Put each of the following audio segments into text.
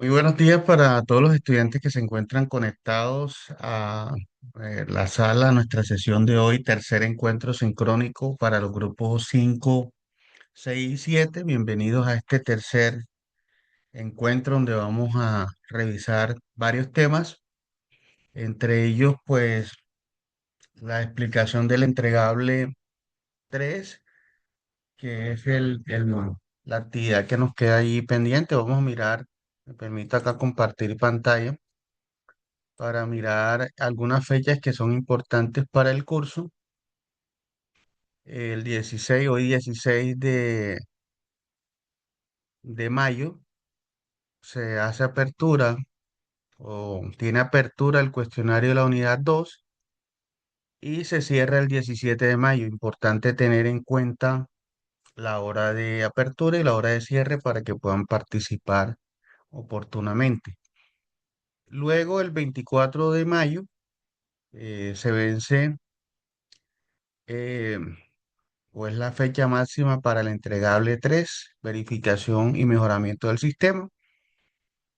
Muy buenos días para todos los estudiantes que se encuentran conectados a la sala, a nuestra sesión de hoy, tercer encuentro sincrónico para los grupos 5, 6 y 7. Bienvenidos a este tercer encuentro donde vamos a revisar varios temas, entre ellos pues la explicación del entregable 3, que es la actividad que nos queda ahí pendiente. Vamos a mirar, me permito acá compartir pantalla para mirar algunas fechas que son importantes para el curso. El 16, hoy 16 de mayo, se hace apertura o tiene apertura el cuestionario de la unidad 2 y se cierra el 17 de mayo. Importante tener en cuenta la hora de apertura y la hora de cierre para que puedan participar oportunamente. Luego, el 24 de mayo, se vence eh, o es la fecha máxima para el entregable 3, verificación y mejoramiento del sistema.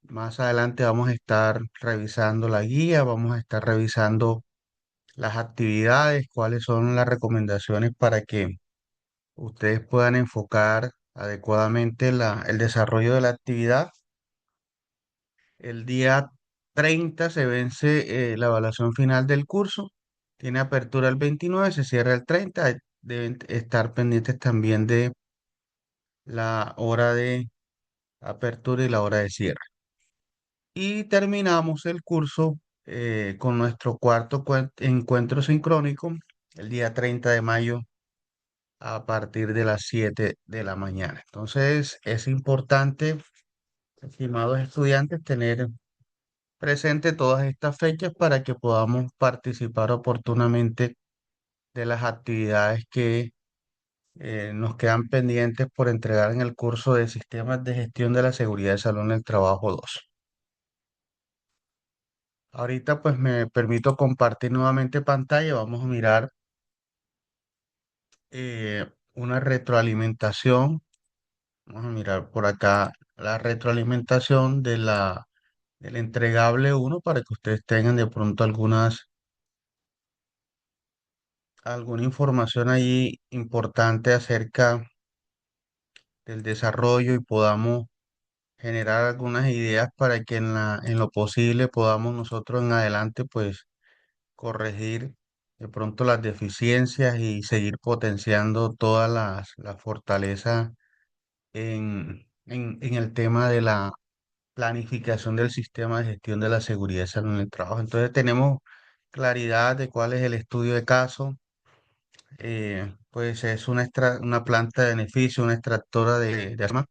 Más adelante vamos a estar revisando la guía, vamos a estar revisando las actividades, cuáles son las recomendaciones para que ustedes puedan enfocar adecuadamente el desarrollo de la actividad. El día 30 se vence la evaluación final del curso. Tiene apertura el 29, se cierra el 30. Deben estar pendientes también de la hora de apertura y la hora de cierre. Y terminamos el curso con nuestro cuarto encuentro sincrónico el día 30 de mayo a partir de las 7 de la mañana. Entonces es importante, estimados estudiantes, tener presente todas estas fechas para que podamos participar oportunamente de las actividades que nos quedan pendientes por entregar en el curso de Sistemas de Gestión de la Seguridad de Salud en el Trabajo 2. Ahorita pues me permito compartir nuevamente pantalla. Vamos a mirar una retroalimentación. Vamos a mirar por acá la retroalimentación del entregable 1 para que ustedes tengan de pronto alguna información allí importante acerca del desarrollo y podamos generar algunas ideas para que en lo posible podamos nosotros en adelante pues corregir de pronto las deficiencias y seguir potenciando todas las fortalezas en el tema de la planificación del sistema de gestión de la seguridad y salud en el trabajo. Entonces tenemos claridad de cuál es el estudio de caso. Pues es una planta de beneficio, una extractora de armas,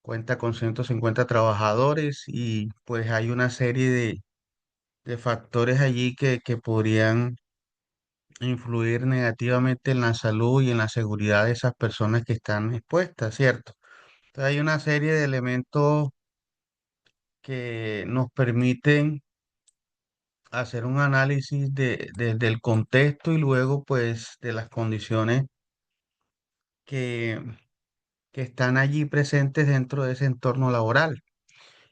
cuenta con 150 trabajadores y pues hay una serie de factores allí que podrían influir negativamente en la salud y en la seguridad de esas personas que están expuestas, ¿cierto? Entonces hay una serie de elementos que nos permiten hacer un análisis del contexto y luego pues de las condiciones que, que están allí presentes dentro de ese entorno laboral.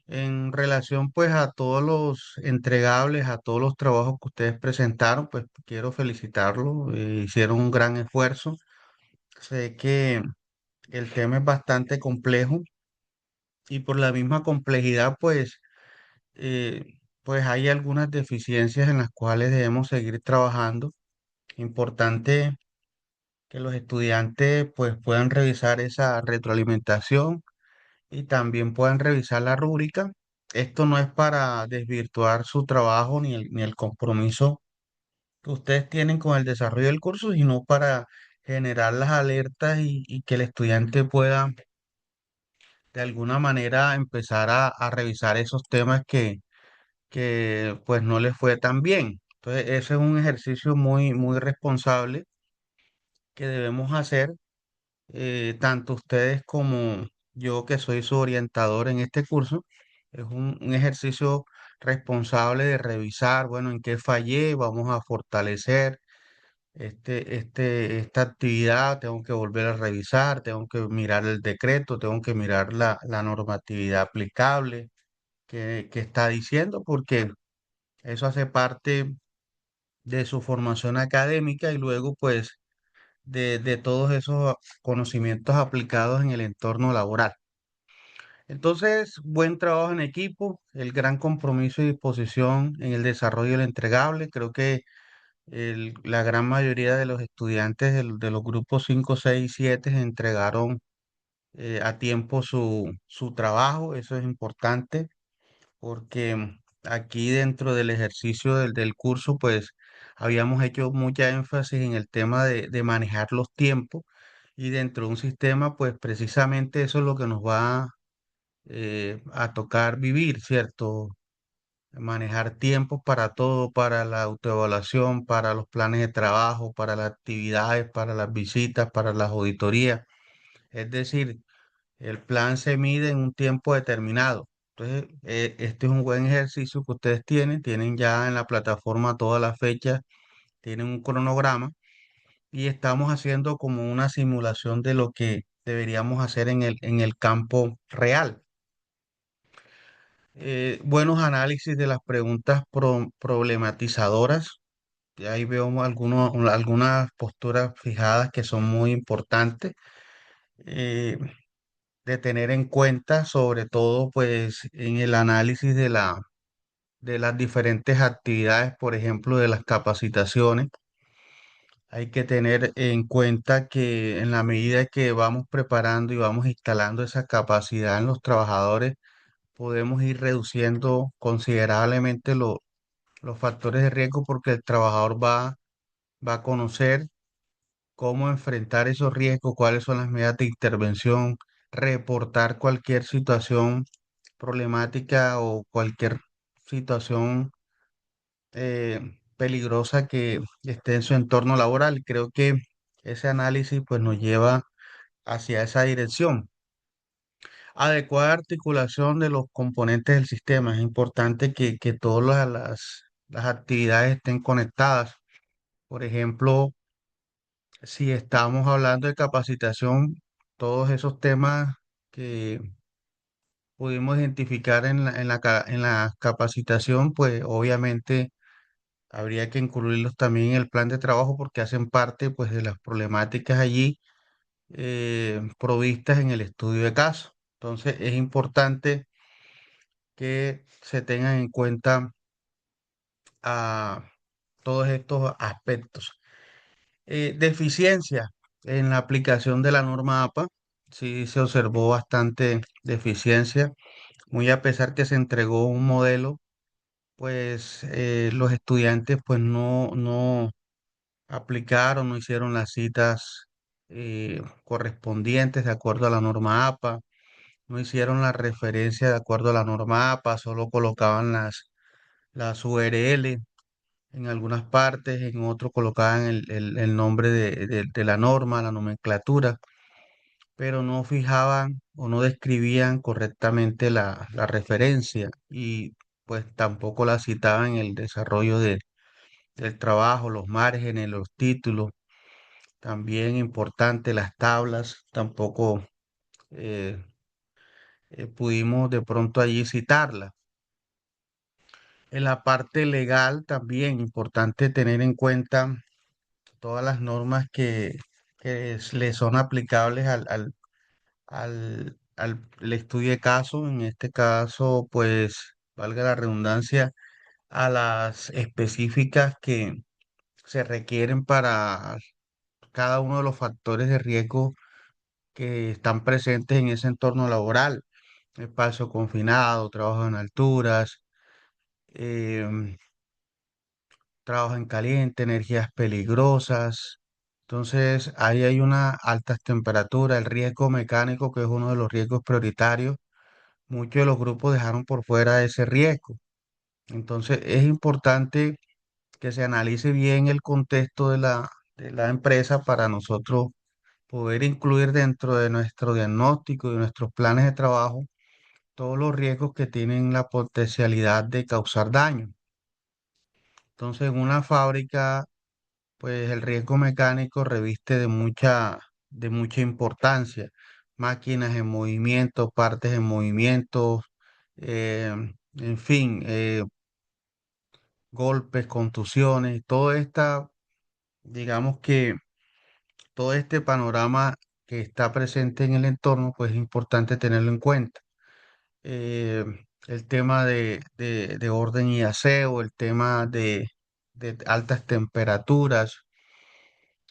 En relación pues a todos los entregables, a todos los trabajos que ustedes presentaron, pues quiero felicitarlos, hicieron un gran esfuerzo. Sé que el tema es bastante complejo y por la misma complejidad, eh, pues hay algunas deficiencias en las cuales debemos seguir trabajando. Importante que los estudiantes pues puedan revisar esa retroalimentación y también puedan revisar la rúbrica. Esto no es para desvirtuar su trabajo ni el compromiso que ustedes tienen con el desarrollo del curso, sino para generar las alertas y que el estudiante pueda de alguna manera empezar a revisar esos temas que pues no les fue tan bien. Entonces, ese es un ejercicio muy, muy responsable que debemos hacer, tanto ustedes como yo que soy su orientador en este curso. Es un ejercicio responsable de revisar, bueno, en qué fallé, vamos a fortalecer esta actividad, tengo que volver a revisar, tengo que mirar el decreto, tengo que mirar la normatividad aplicable. que está diciendo, porque eso hace parte de su formación académica y luego pues de todos esos conocimientos aplicados en el entorno laboral. Entonces, buen trabajo en equipo, el gran compromiso y disposición en el desarrollo del entregable. Creo que la gran mayoría de los estudiantes de los grupos 5, 6 y 7 entregaron a tiempo su trabajo. Eso es importante porque aquí dentro del ejercicio del curso, pues habíamos hecho mucha énfasis en el tema de manejar los tiempos y dentro de un sistema, pues precisamente eso es lo que nos va a tocar vivir, ¿cierto? Manejar tiempos para todo, para la autoevaluación, para los planes de trabajo, para las actividades, para las visitas, para las auditorías. Es decir, el plan se mide en un tiempo determinado. Entonces, este es un buen ejercicio que ustedes tienen ya en la plataforma todas las fechas, tienen un cronograma y estamos haciendo como una simulación de lo que deberíamos hacer en el campo real. Buenos análisis de las preguntas problematizadoras. Y ahí veo algunas posturas fijadas que son muy importantes eh, de tener en cuenta, sobre todo pues en el análisis de las diferentes actividades, por ejemplo, de las capacitaciones. Hay que tener en cuenta que en la medida que vamos preparando y vamos instalando esa capacidad en los trabajadores, podemos ir reduciendo considerablemente los factores de riesgo porque el trabajador va a conocer cómo enfrentar esos riesgos, cuáles son las medidas de intervención, reportar cualquier situación problemática o cualquier situación peligrosa que esté en su entorno laboral. Creo que ese análisis pues nos lleva hacia esa dirección. Adecuada articulación de los componentes del sistema. Es importante que todas las actividades estén conectadas. Por ejemplo, si estamos hablando de capacitación, todos esos temas que pudimos identificar en la capacitación, pues obviamente habría que incluirlos también en el plan de trabajo porque hacen parte pues de las problemáticas allí provistas en el estudio de caso. Entonces es importante que se tengan en cuenta a todos estos aspectos. Deficiencia en la aplicación de la norma APA. Sí se observó bastante deficiencia, muy a pesar que se entregó un modelo, pues los estudiantes pues no aplicaron, no hicieron las citas correspondientes de acuerdo a la norma APA, no hicieron la referencia de acuerdo a la norma APA, solo colocaban las URL en algunas partes, en otros colocaban el nombre de la norma, la nomenclatura, pero no fijaban o no describían correctamente la referencia y pues tampoco la citaban en el desarrollo del trabajo, los márgenes, los títulos. También importante las tablas, tampoco eh, pudimos de pronto allí citarlas. En la parte legal también importante tener en cuenta todas las normas que le son aplicables al estudio de caso. En este caso, pues, valga la redundancia, a las específicas que se requieren para cada uno de los factores de riesgo que están presentes en ese entorno laboral. Espacio confinado, trabajo en alturas, em, trabajo en caliente, energías peligrosas. Entonces, ahí hay una altas temperaturas, el riesgo mecánico, que es uno de los riesgos prioritarios. Muchos de los grupos dejaron por fuera ese riesgo. Entonces, es importante que se analice bien el contexto de la empresa para nosotros poder incluir dentro de nuestro diagnóstico y nuestros planes de trabajo todos los riesgos que tienen la potencialidad de causar daño. Entonces, en una fábrica, pues el riesgo mecánico reviste de mucha importancia. Máquinas en movimiento, partes en movimiento, en fin, golpes, contusiones, digamos que todo este panorama que está presente en el entorno, pues es importante tenerlo en cuenta. eh, el tema de orden y aseo, el tema de altas temperaturas.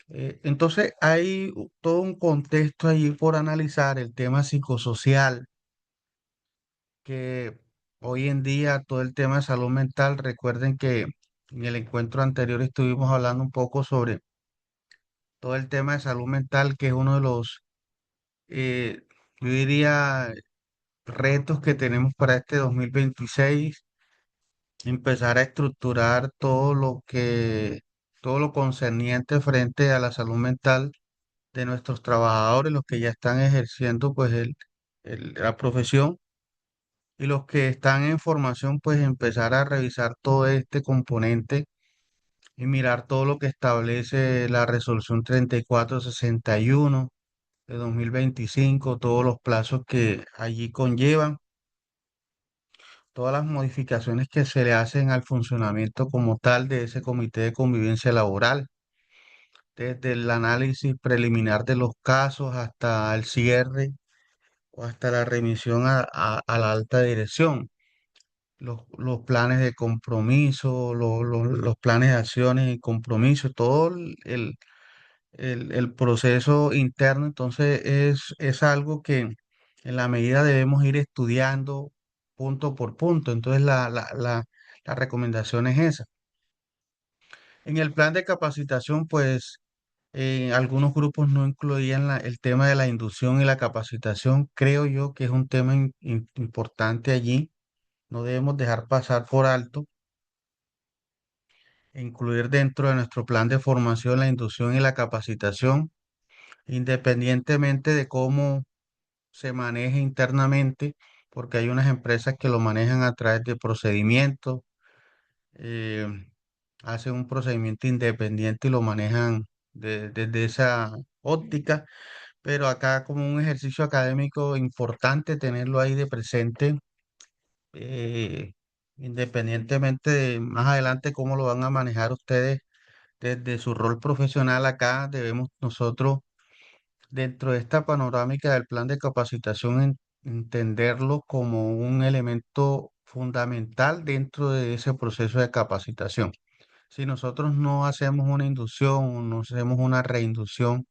Entonces hay todo un contexto allí por analizar, el tema psicosocial, que hoy en día todo el tema de salud mental, recuerden que en el encuentro anterior estuvimos hablando un poco sobre todo el tema de salud mental, que es uno de los, eh, yo diría, retos que tenemos para este 2026, empezar a estructurar todo lo concerniente frente a la salud mental de nuestros trabajadores, los que ya están ejerciendo pues la profesión, y los que están en formación, pues empezar a revisar todo este componente y mirar todo lo que establece la resolución 3461 de 2025, todos los plazos que allí conllevan, todas las modificaciones que se le hacen al funcionamiento como tal de ese comité de convivencia laboral, desde el análisis preliminar de los casos hasta el cierre o hasta la remisión a la alta dirección. Los planes de compromiso, los planes de acciones y compromiso, todo el proceso interno. Entonces es algo que en la medida debemos ir estudiando punto por punto. Entonces la recomendación es esa. En el plan de capacitación, pues algunos grupos no incluían el tema de la inducción y la capacitación. Creo yo que es un tema importante allí. No debemos dejar pasar por alto incluir dentro de nuestro plan de formación la inducción y la capacitación, independientemente de cómo se maneje internamente, porque hay unas empresas que lo manejan a través de procedimientos, eh, hacen un procedimiento independiente y lo manejan desde esa óptica, pero acá como un ejercicio académico importante tenerlo ahí de presente, eh, independientemente de más adelante cómo lo van a manejar ustedes desde su rol profesional. Acá debemos nosotros, dentro de esta panorámica del plan de capacitación, entenderlo como un elemento fundamental dentro de ese proceso de capacitación. Si nosotros no hacemos una inducción o no hacemos una reinducción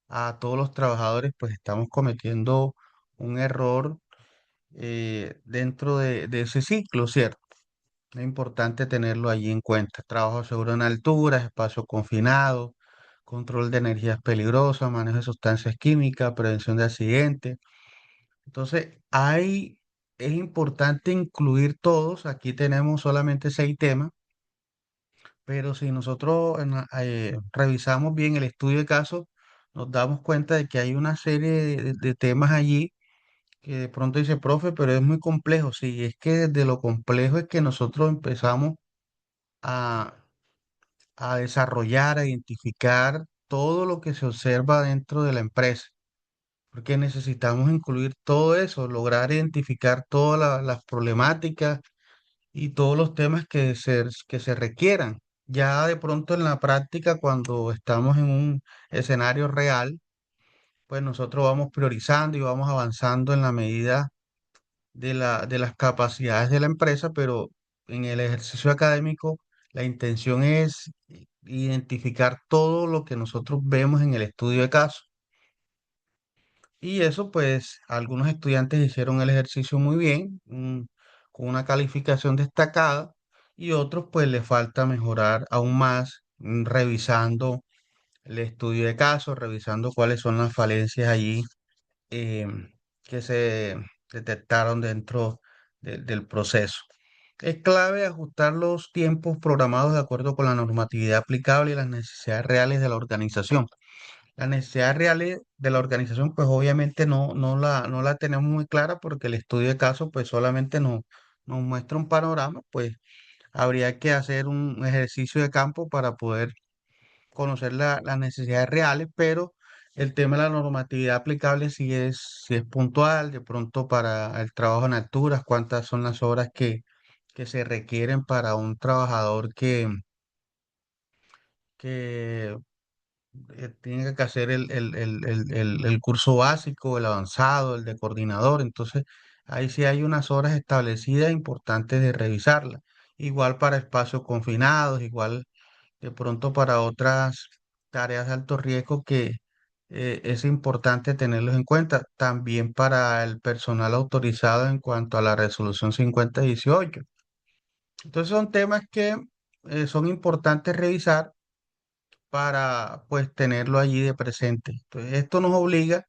a todos los trabajadores, pues estamos cometiendo un error dentro de ese ciclo, ¿cierto? Es importante tenerlo allí en cuenta. Trabajo seguro en alturas, espacio confinado, control de energías peligrosas, manejo de sustancias químicas, prevención de accidentes. Entonces, es importante incluir todos. Aquí tenemos solamente 6 temas, pero si nosotros revisamos bien el estudio de casos, nos damos cuenta de que hay una serie de temas allí que de pronto dice, profe, pero es muy complejo. Sí, es que desde lo complejo es que nosotros empezamos a a desarrollar, a identificar todo lo que se observa dentro de la empresa, porque necesitamos incluir todo eso, lograr identificar todas las problemáticas y todos los temas que se requieran. Ya de pronto en la práctica, cuando estamos en un escenario real, pues nosotros vamos priorizando y vamos avanzando en la medida de las capacidades de la empresa, pero en el ejercicio académico la intención es identificar todo lo que nosotros vemos en el estudio de caso. Y eso pues algunos estudiantes hicieron el ejercicio muy bien, con una calificación destacada, y otros pues les falta mejorar aún más, revisando el estudio de caso, revisando cuáles son las falencias allí que se detectaron dentro del proceso. Es clave ajustar los tiempos programados de acuerdo con la normatividad aplicable y las necesidades reales de la organización. Las necesidades reales de la organización, pues obviamente no la tenemos muy clara, porque el estudio de caso, pues solamente nos muestra un panorama. Pues habría que hacer un ejercicio de campo para poder conocer las necesidades reales, pero El tema de la normatividad aplicable si es puntual, de pronto para el trabajo en alturas, cuántas son las horas que se requieren para un trabajador que tiene que hacer el curso básico, el avanzado, el de coordinador. Entonces, ahí sí hay unas horas establecidas importantes de revisarlas. Igual para espacios confinados, igual de pronto para otras tareas de alto riesgo que es importante tenerlos en cuenta. También para el personal autorizado en cuanto a la resolución 5018. Entonces son temas que son importantes revisar para pues tenerlo allí de presente. Entonces esto nos obliga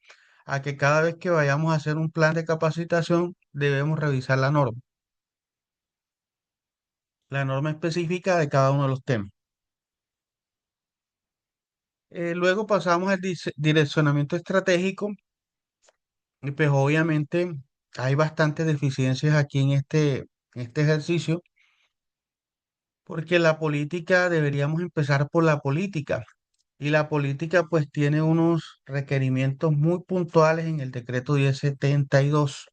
a que cada vez que vayamos a hacer un plan de capacitación debemos revisar la norma específica de cada uno de los temas. Luego pasamos al direccionamiento estratégico y pues obviamente hay bastantes deficiencias aquí en este ejercicio porque la política deberíamos empezar por la política y la política pues tiene unos requerimientos muy puntuales en el decreto 1072.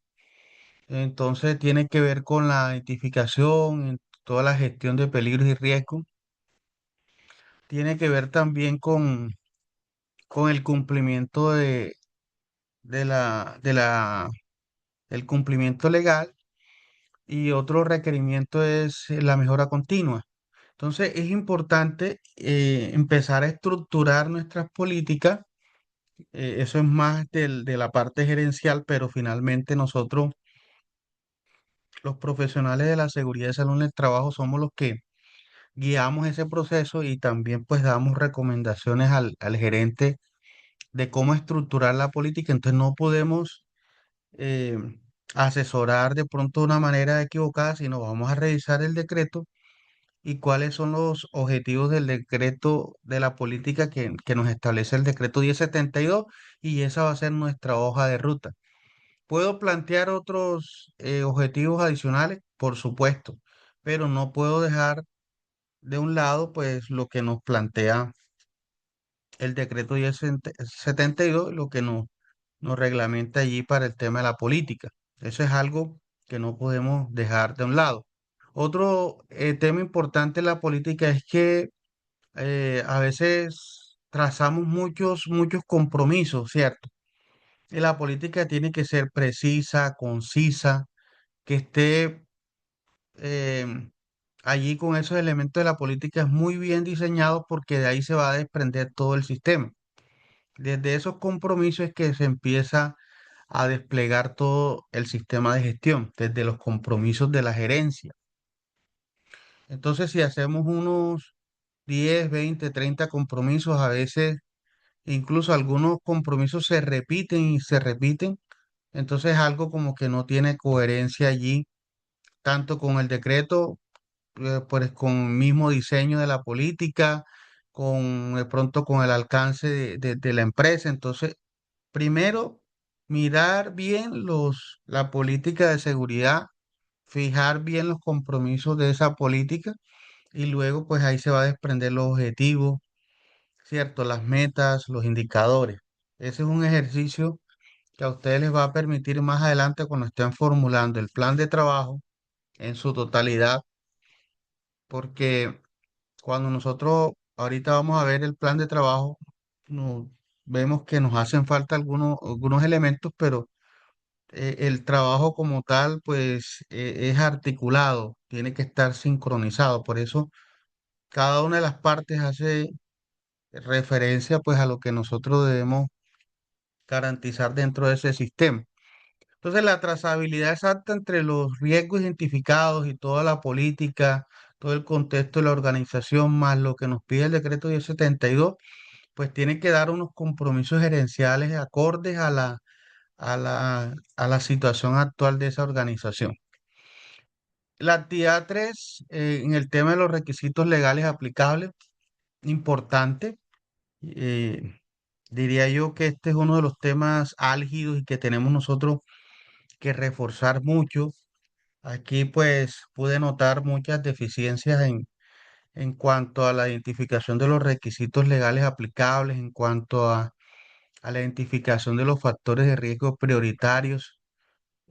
Entonces tiene que ver con la identificación, en toda la gestión de peligros y riesgos. Tiene que ver también con el cumplimiento el cumplimiento legal y otro requerimiento es la mejora continua. Entonces es importante empezar a estructurar nuestras políticas. Eso es más de la parte gerencial, pero finalmente nosotros, los profesionales de la seguridad y salud en el trabajo, somos los que guiamos ese proceso y también pues damos recomendaciones al gerente de cómo estructurar la política. Entonces no podemos eh, asesorar de pronto de una manera equivocada, sino vamos a revisar el decreto y cuáles son los objetivos del decreto de la política que nos establece el decreto 1072 y esa va a ser nuestra hoja de ruta. ¿Puedo plantear otros objetivos adicionales? Por supuesto, pero no puedo dejar de un lado pues lo que nos plantea el decreto 1072, lo que nos reglamenta allí para el tema de la política. Eso es algo que no podemos dejar de un lado. Otro tema importante en la política es que a veces trazamos muchos compromisos, ¿cierto? Y la política tiene que ser precisa, concisa, que esté allí con esos elementos de la política es muy bien diseñado porque de ahí se va a desprender todo el sistema. Desde esos compromisos es que se empieza a desplegar todo el sistema de gestión, desde los compromisos de la gerencia. Entonces, si hacemos unos 10, 20, 30 compromisos, a veces incluso algunos compromisos se repiten y se repiten, entonces algo como que no tiene coherencia allí, tanto con el decreto, pues con el mismo diseño de la política, con de pronto con el alcance de la empresa. Entonces, primero, mirar bien la política de seguridad, fijar bien los compromisos de esa política y luego pues ahí se va a desprender los objetivos, ¿cierto? Las metas, los indicadores. Ese es un ejercicio que a ustedes les va a permitir más adelante cuando estén formulando el plan de trabajo en su totalidad, porque cuando nosotros ahorita vamos a ver el plan de trabajo, vemos que nos hacen falta algunos elementos, pero el trabajo como tal, pues es articulado, tiene que estar sincronizado. Por eso cada una de las partes hace referencia pues a lo que nosotros debemos garantizar dentro de ese sistema. Entonces la trazabilidad exacta entre los riesgos identificados y toda la política, todo el contexto de la organización, más lo que nos pide el decreto 1072, pues tiene que dar unos compromisos gerenciales acordes a la situación actual de esa organización. La actividad 3, en el tema de los requisitos legales aplicables, importante. eh, Diría yo que este es uno de los temas álgidos y que tenemos nosotros que reforzar mucho. Aquí pues pude notar muchas deficiencias en cuanto a la identificación de los requisitos legales aplicables, en cuanto a a la identificación de los factores de riesgo prioritarios,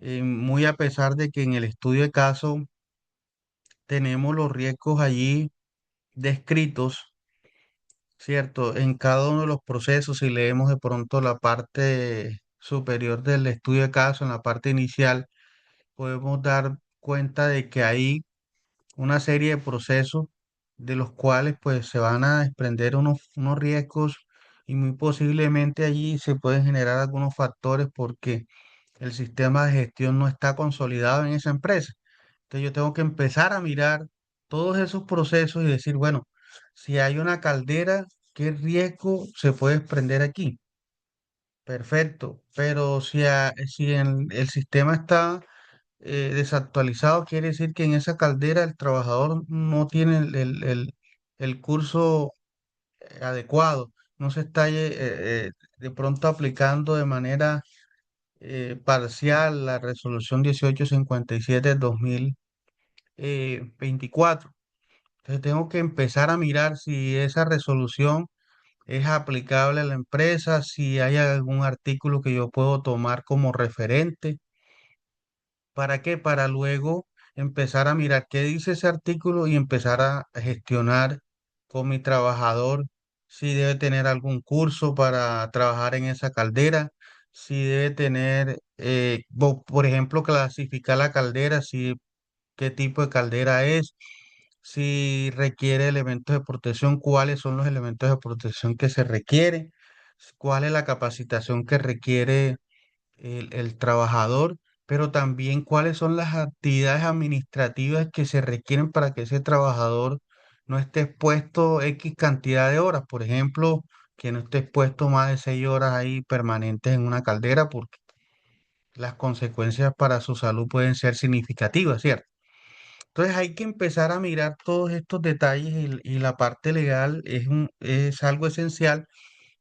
muy a pesar de que en el estudio de caso tenemos los riesgos allí descritos, ¿cierto? En cada uno de los procesos, si leemos de pronto la parte superior del estudio de caso, en la parte inicial, podemos dar cuenta de que hay una serie de procesos de los cuales pues se van a desprender unos riesgos y muy posiblemente allí se pueden generar algunos factores porque el sistema de gestión no está consolidado en esa empresa. Entonces yo tengo que empezar a mirar todos esos procesos y decir, bueno, si hay una caldera, ¿qué riesgo se puede desprender aquí? Perfecto, pero si el sistema está desactualizado, quiere decir que en esa caldera el trabajador no tiene el curso adecuado, no se está de pronto aplicando de manera parcial la resolución 1857 del 2024. Entonces tengo que empezar a mirar si esa resolución es aplicable a la empresa, si hay algún artículo que yo puedo tomar como referente. ¿Para qué? Para luego empezar a mirar qué dice ese artículo y empezar a gestionar con mi trabajador si debe tener algún curso para trabajar en esa caldera, si debe tener, por ejemplo, clasificar la caldera, si qué tipo de caldera es, si requiere elementos de protección, cuáles son los elementos de protección que se requieren, cuál es la capacitación que requiere el trabajador, pero también cuáles son las actividades administrativas que se requieren para que ese trabajador no esté expuesto X cantidad de horas. Por ejemplo, que no esté expuesto más de 6 horas ahí permanentes en una caldera, porque las consecuencias para su salud pueden ser significativas, ¿cierto? Entonces hay que empezar a mirar todos estos detalles y la parte legal es algo esencial.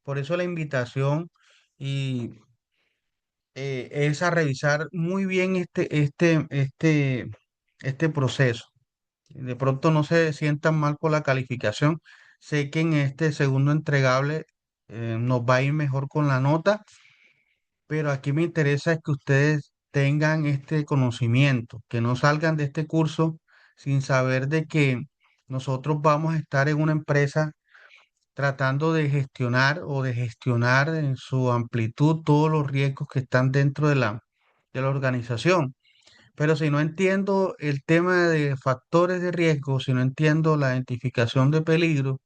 Por eso la invitación y es a revisar muy bien este proceso. De pronto no se sientan mal por la calificación. Sé que en este segundo entregable nos va a ir mejor con la nota, pero aquí me interesa es que ustedes tengan este conocimiento, que no salgan de este curso sin saber de que nosotros vamos a estar en una empresa tratando de gestionar o de gestionar en su amplitud todos los riesgos que están dentro de la organización. Pero si no entiendo el tema de factores de riesgo, si no entiendo la identificación de peligro,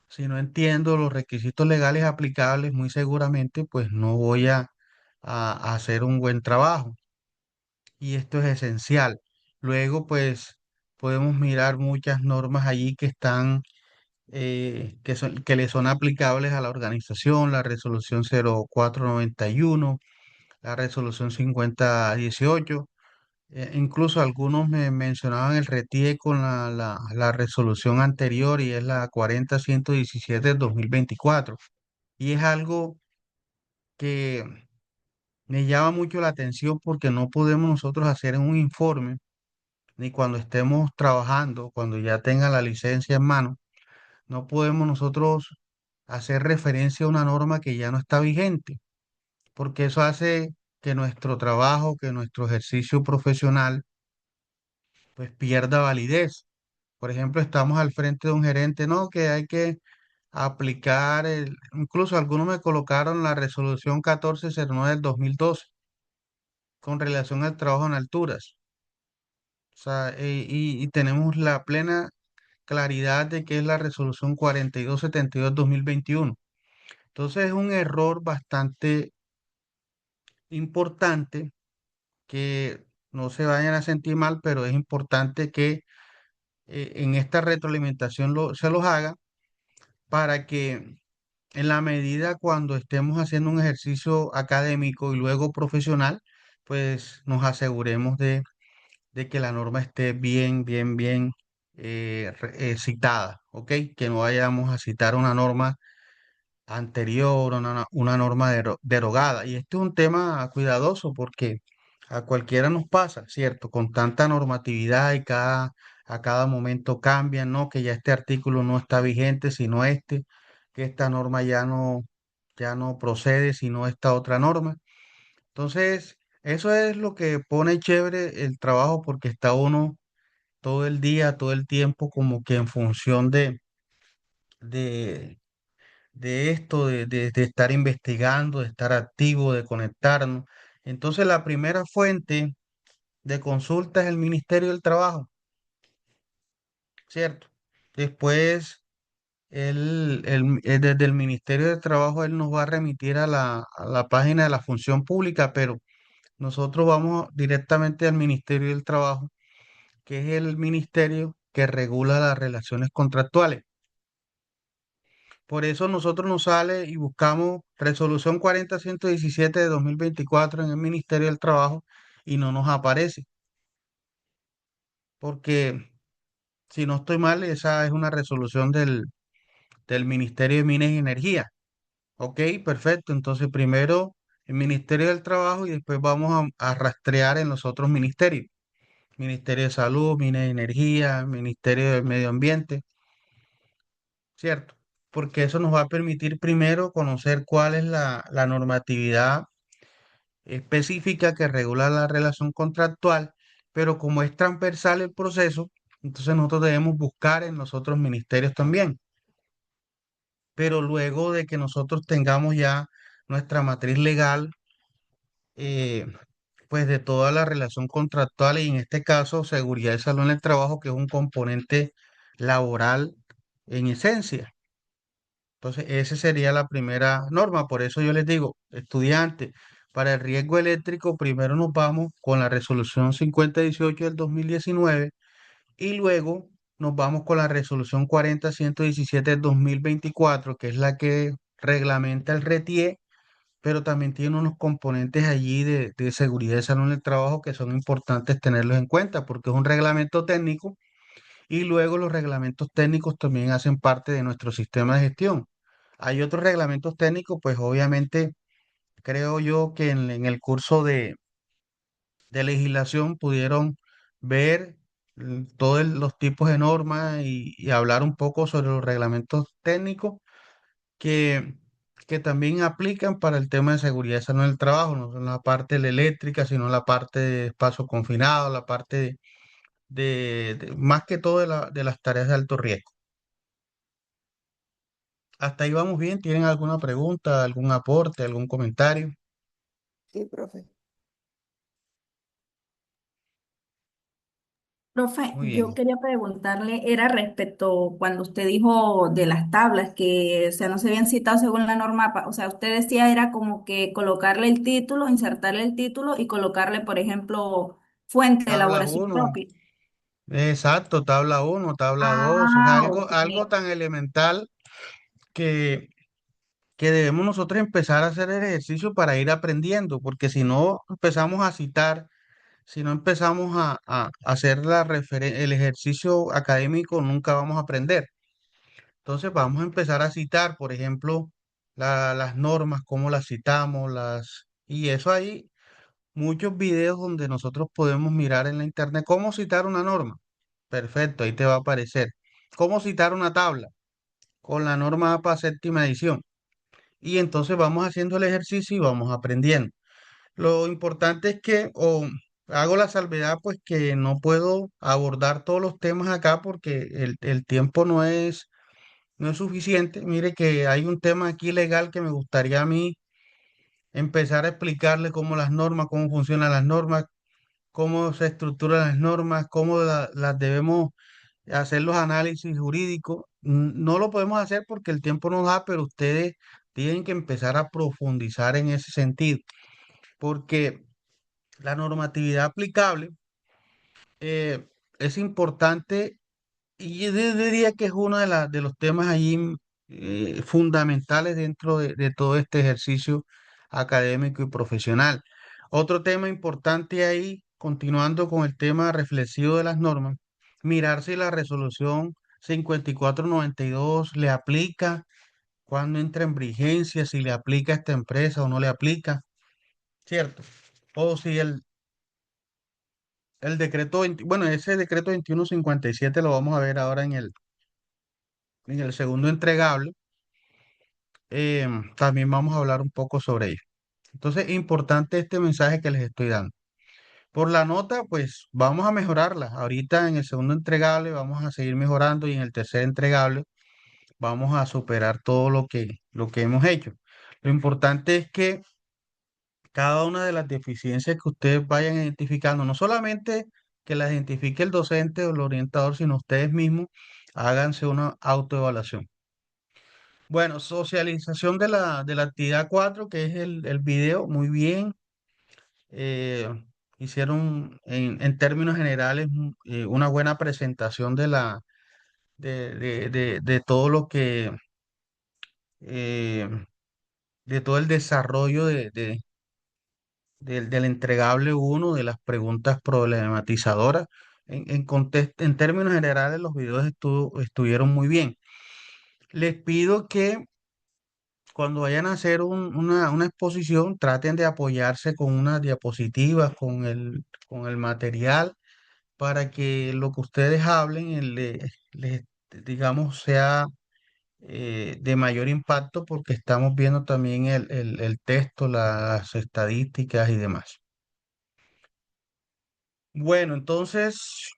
si no entiendo los requisitos legales aplicables, muy seguramente pues no voy a hacer un buen trabajo. Y esto es esencial. Luego pues podemos mirar muchas normas allí que están que le son aplicables a la organización, la resolución 0491, la resolución 5018. Incluso algunos me mencionaban el RETIE con la resolución anterior y es la 40117 del 2024. Y es algo que me llama mucho la atención porque no podemos nosotros hacer un informe, ni cuando estemos trabajando, cuando ya tenga la licencia en mano, no podemos nosotros hacer referencia a una norma que ya no está vigente, porque eso hace que nuestro trabajo, que nuestro ejercicio profesional, pues pierda validez. Por ejemplo, estamos al frente de un gerente, no, que hay que aplicar incluso algunos me colocaron la resolución 1409 del 2012 con relación al trabajo en alturas. O sea, y tenemos la plena claridad de que es la resolución 4272 del 2021. Entonces es un error bastante importante que no se vayan a sentir mal, pero es importante que en esta retroalimentación se los haga para que en la medida cuando estemos haciendo un ejercicio académico y luego profesional, pues nos aseguremos de que la norma esté bien, bien, bien citada, ¿ok? Que no vayamos a citar una norma anterior, una norma derogada. Y este es un tema cuidadoso porque a cualquiera nos pasa, ¿cierto? Con tanta normatividad y a cada momento cambian, ¿no? Que ya este artículo no está vigente, sino este, que esta norma ya no procede sino esta otra norma. Entonces, eso es lo que pone chévere el trabajo porque está uno todo el día, todo el tiempo como que en función de, de esto, de estar investigando, de estar activo, de conectarnos. Entonces, la primera fuente de consulta es el Ministerio del Trabajo, ¿cierto? Después, desde el Ministerio del Trabajo, él nos va a remitir a la página de la función pública, pero nosotros vamos directamente al Ministerio del Trabajo, que es el ministerio que regula las relaciones contractuales. Por eso nosotros nos sale y buscamos resolución 40117 de 2024 en el Ministerio del Trabajo y no nos aparece, porque si no estoy mal, esa es una resolución del Ministerio de Minas y Energía. Ok, perfecto. Entonces primero el Ministerio del Trabajo y después vamos a rastrear en los otros ministerios. Ministerio de Salud, Minas y Energía, Ministerio del Medio Ambiente, ¿cierto? Porque eso nos va a permitir primero conocer cuál es la normatividad específica que regula la relación contractual, pero como es transversal el proceso, entonces nosotros debemos buscar en los otros ministerios también. Pero luego de que nosotros tengamos ya nuestra matriz legal, eh, pues de toda la relación contractual y en este caso seguridad y salud en el trabajo, que es un componente laboral en esencia. Entonces, esa sería la primera norma. Por eso yo les digo, estudiantes, para el riesgo eléctrico, primero nos vamos con la resolución 5018 del 2019 y luego nos vamos con la resolución 40117 del 2024, que es la que reglamenta el RETIE, pero también tiene unos componentes allí de seguridad y salud en el trabajo que son importantes tenerlos en cuenta, porque es un reglamento técnico y luego los reglamentos técnicos también hacen parte de nuestro sistema de gestión. Hay otros reglamentos técnicos, pues obviamente creo yo que en el curso de legislación pudieron ver todos los tipos de normas y hablar un poco sobre los reglamentos técnicos que, que también aplican para el tema de seguridad y salud en el trabajo, no solo la parte de la eléctrica, sino la parte de espacio confinado, la parte más que todo de las tareas de alto riesgo. Hasta ahí vamos bien. ¿Tienen alguna pregunta, algún aporte, algún comentario? Sí, profe. Profe, Muy yo bien. quería preguntarle, era respecto cuando usted dijo de las tablas que, o sea, no se habían citado según la norma, o sea, usted decía era como que colocarle el título, insertarle el título y colocarle, por ejemplo, fuente de Tabla elaboración uno. propia. Exacto, tabla uno, tabla 2. O sea, Ah, ok. algo tan elemental que, que debemos nosotros empezar a hacer el ejercicio para ir aprendiendo, porque si no empezamos a citar, si no empezamos a hacer el ejercicio académico, nunca vamos a aprender. Entonces vamos a empezar a citar, por ejemplo, las normas, cómo las citamos, y eso hay muchos videos donde nosotros podemos mirar en la internet cómo citar una norma. Perfecto, ahí te va a aparecer. Cómo citar una tabla con la norma APA séptima edición. Y entonces vamos haciendo el ejercicio y vamos aprendiendo. Lo importante es que, o hago la salvedad, pues que no puedo abordar todos los temas acá porque el tiempo no es suficiente. Mire que hay un tema aquí legal que me gustaría a mí empezar a explicarle cómo las normas, cómo funcionan las normas, cómo se estructuran las normas, cómo las debemos hacer los análisis jurídicos. No lo podemos hacer porque el tiempo no da, pero ustedes tienen que empezar a profundizar en ese sentido, porque la normatividad aplicable eh, es importante y yo diría que es uno de los temas allí fundamentales dentro de todo este ejercicio académico y profesional. Otro tema importante ahí, continuando con el tema reflexivo de las normas, mirar si la resolución 5492 le aplica, cuando entra en vigencia, si le aplica a esta empresa o no le aplica, ¿cierto? O si el decreto, bueno, ese decreto 2157 lo vamos a ver ahora en el segundo entregable, también vamos a hablar un poco sobre ello. Entonces, importante este mensaje que les estoy dando. Por la nota, pues vamos a mejorarla. Ahorita en el segundo entregable vamos a seguir mejorando y en el tercer entregable vamos a superar todo lo que hemos hecho. Lo importante es que cada una de las deficiencias que ustedes vayan identificando, no solamente que las identifique el docente o el orientador, sino ustedes mismos, háganse una autoevaluación. Bueno, socialización de la actividad 4 que es el video, muy bien. eh, Hicieron en términos generales una buena presentación de todo lo que, eh, de todo el desarrollo del entregable uno, de las preguntas problematizadoras. En términos generales, los videos estuvieron muy bien. Les pido que cuando vayan a hacer una exposición, traten de apoyarse con unas diapositivas, con el material, para que lo que ustedes hablen, digamos, sea de mayor impacto, porque estamos viendo también el texto, las estadísticas y demás. Bueno, entonces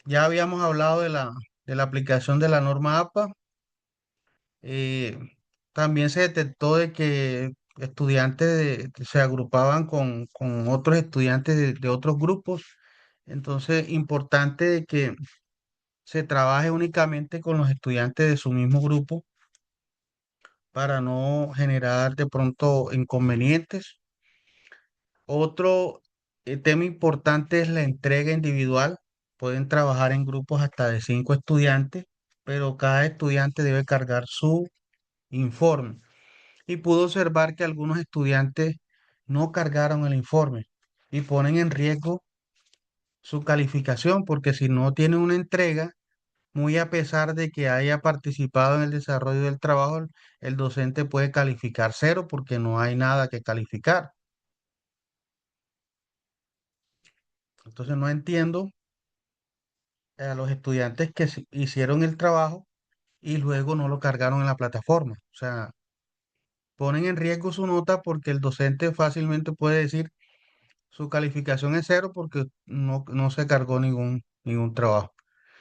ya habíamos hablado de la aplicación de la norma APA. eh, También se detectó de que estudiantes que se agrupaban con otros estudiantes de otros grupos. Entonces, importante de que se trabaje únicamente con los estudiantes de su mismo grupo para no generar de pronto inconvenientes. Otro tema importante es la entrega individual. Pueden trabajar en grupos hasta de 5 estudiantes, pero cada estudiante debe cargar su informe. Y pudo observar que algunos estudiantes no cargaron el informe y ponen en riesgo su calificación, porque si no tienen una entrega, muy a pesar de que haya participado en el desarrollo del trabajo, el docente puede calificar cero porque no hay nada que calificar. Entonces no entiendo a los estudiantes que hicieron el trabajo y luego no lo cargaron en la plataforma. O sea, ponen en riesgo su nota porque el docente fácilmente puede decir su calificación es cero porque no se cargó ningún trabajo.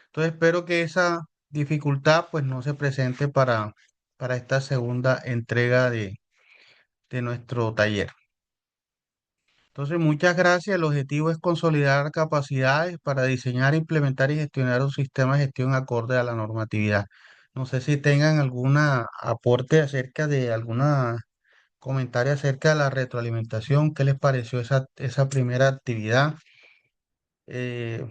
Entonces espero que esa dificultad pues no se presente para esta segunda entrega de nuestro taller. Entonces, muchas gracias. El objetivo es consolidar capacidades para diseñar, implementar y gestionar un sistema de gestión acorde a la normatividad. No sé si tengan alguna aporte acerca de alguna comentario acerca de la retroalimentación. ¿Qué les pareció esa primera actividad? Eh,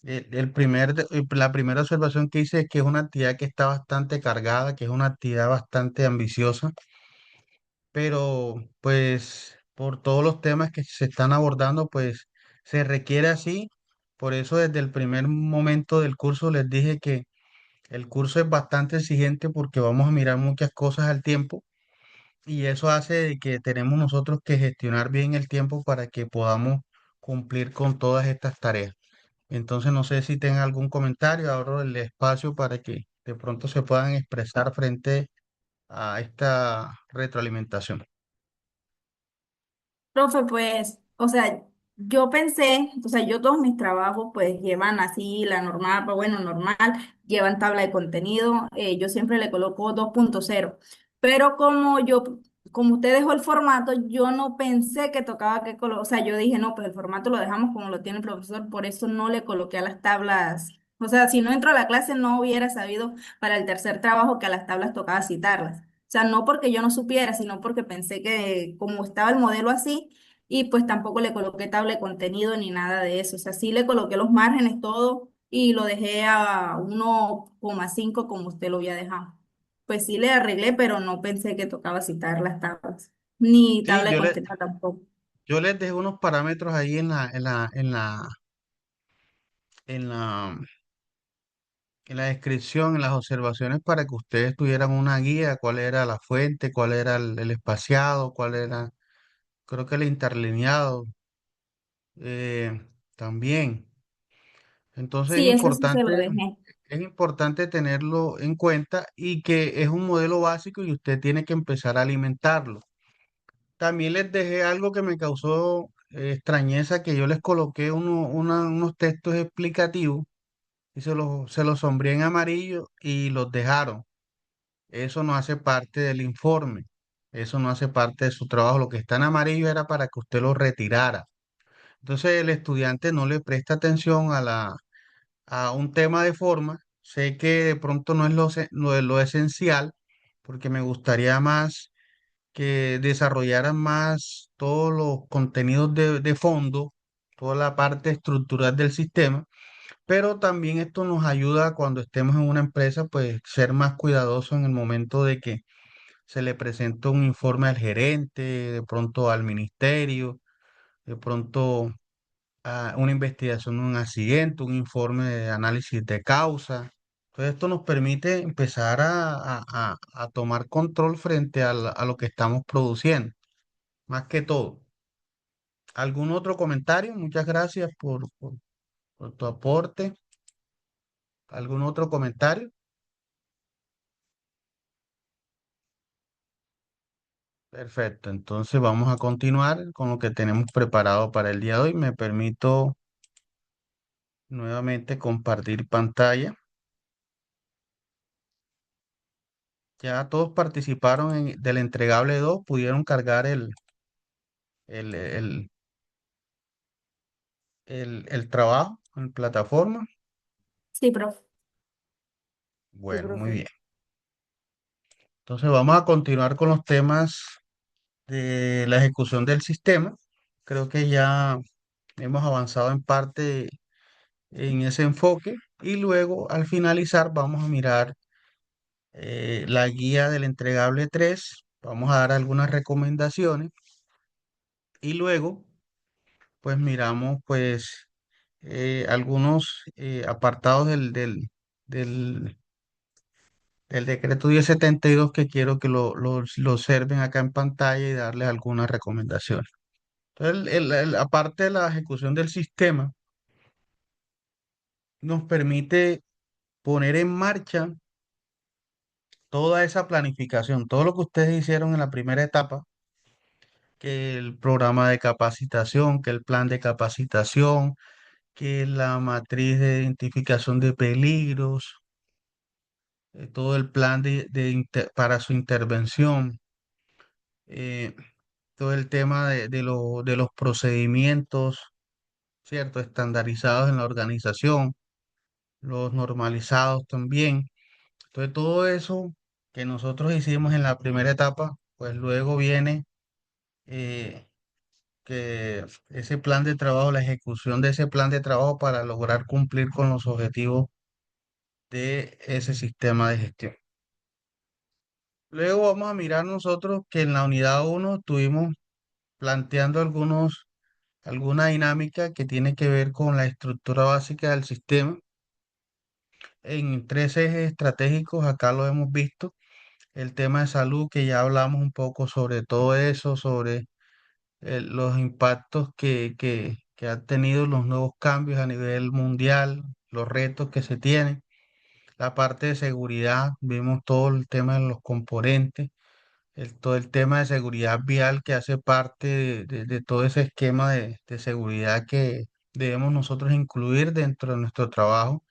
la primera observación que hice es que es una actividad que está bastante cargada, que es una actividad bastante ambiciosa, pero pues por todos los temas que se están abordando, pues se requiere así. Por eso desde el primer momento del curso les dije que el curso es bastante exigente porque vamos a mirar muchas cosas al tiempo y eso hace de que tenemos nosotros que gestionar bien el tiempo para que podamos cumplir con todas estas tareas. Entonces no sé si tengan algún comentario, abro el espacio para que de pronto se puedan expresar frente a esta retroalimentación. Profe, pues, o sea, yo pensé, o sea, yo todos mis trabajos pues llevan así la normal, pues bueno, normal, llevan tabla de contenido, yo siempre le coloco 2.0, pero como usted dejó el formato, yo no pensé que tocaba que colocar, o sea, yo dije, no, pues el formato lo dejamos como lo tiene el profesor, por eso no le coloqué a las tablas, o sea, si no entro a la clase no hubiera sabido para el tercer trabajo que a las tablas tocaba citarlas. O sea, no porque yo no supiera, sino porque pensé que como estaba el modelo así, y pues tampoco le coloqué tabla de contenido ni nada de eso. O sea, sí le coloqué los márgenes, todo, y lo dejé a 1,5 como usted lo había dejado. Pues sí le arreglé, pero no pensé que tocaba citar las tablas, ni Sí, tabla de contenido tampoco. yo les dejé unos parámetros ahí en la descripción, en las observaciones, para que ustedes tuvieran una guía, cuál era la fuente, cuál era el espaciado, cuál era, creo que el interlineado también. Entonces es Sí, eso sí se lo importante, dejé. es importante tenerlo en cuenta y que es un modelo básico y usted tiene que empezar a alimentarlo. También les dejé algo que me causó extrañeza, que yo les coloqué unos textos explicativos y se los sombreé en amarillo y los dejaron. Eso no hace parte del informe, eso no hace parte de su trabajo. Lo que está en amarillo era para que usted lo retirara. Entonces el estudiante no le presta atención a un tema de forma. Sé que de pronto no es no es lo esencial, porque me gustaría más que desarrollaran más todos los contenidos de fondo, toda la parte estructural del sistema, pero también esto nos ayuda cuando estemos en una empresa, pues ser más cuidadoso en el momento de que se le presenta un informe al gerente, de pronto al ministerio, de pronto a una investigación de un accidente, un informe de análisis de causa. Entonces esto nos permite empezar a tomar control frente a lo que estamos produciendo, más que todo. ¿Algún otro comentario? Muchas gracias por tu aporte. ¿Algún otro comentario? Perfecto, entonces vamos a continuar con lo que tenemos preparado para el día de hoy. Me permito nuevamente compartir pantalla. Ya todos participaron del entregable 2, pudieron cargar el, el, el trabajo en plataforma. Sí, profe. Sí, Bueno, muy profe. bien. Entonces vamos a continuar con los temas de la ejecución del sistema. Creo que ya hemos avanzado en parte en ese enfoque y luego al finalizar vamos a mirar la guía del entregable 3. Vamos a dar algunas recomendaciones y luego pues miramos pues algunos apartados del, del decreto 1072 que quiero que lo observen acá en pantalla y darles algunas recomendaciones. Entonces, aparte de la ejecución del sistema, nos permite poner en marcha toda esa planificación, todo lo que ustedes hicieron en la primera etapa, que el programa de capacitación, que el plan de capacitación, que la matriz de identificación de peligros, todo el plan para su intervención, eh, todo el tema de los procedimientos, ¿cierto? Estandarizados en la organización, los normalizados también. Entonces, todo eso que nosotros hicimos en la primera etapa, pues luego viene que ese plan de trabajo, la ejecución de ese plan de trabajo para lograr cumplir con los objetivos de ese sistema de gestión. Luego vamos a mirar nosotros que en la unidad uno estuvimos planteando alguna dinámica que tiene que ver con la estructura básica del sistema. En tres ejes estratégicos, acá lo hemos visto, el tema de salud, que ya hablamos un poco sobre todo eso, sobre los impactos que han tenido los nuevos cambios a nivel mundial, los retos que se tienen. La parte de seguridad, vimos todo el tema de los componentes, todo el tema de seguridad vial que hace parte de todo ese esquema de seguridad que debemos nosotros incluir dentro de nuestro trabajo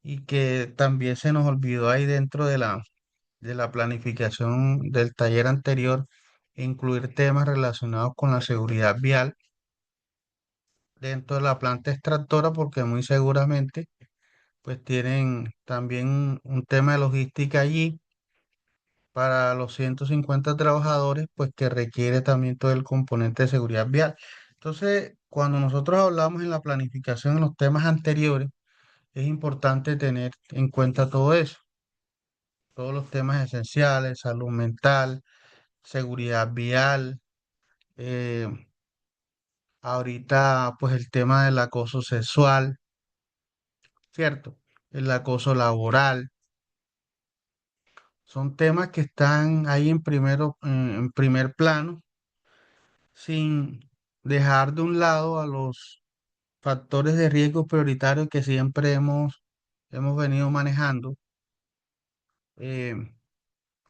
y que también se nos olvidó ahí dentro de la planificación del taller anterior, incluir temas relacionados con la seguridad vial dentro de la planta extractora, porque muy seguramente pues tienen también un tema de logística allí para los 150 trabajadores, pues que requiere también todo el componente de seguridad vial. Entonces, cuando nosotros hablamos en la planificación en los temas anteriores, es importante tener en cuenta todo eso, todos los temas esenciales, salud mental, seguridad vial, eh, ahorita pues el tema del acoso sexual, ¿cierto? El acoso laboral, son temas que están ahí en primer plano, sin dejar de un lado a los factores de riesgo prioritarios que siempre hemos hemos venido manejando. eh,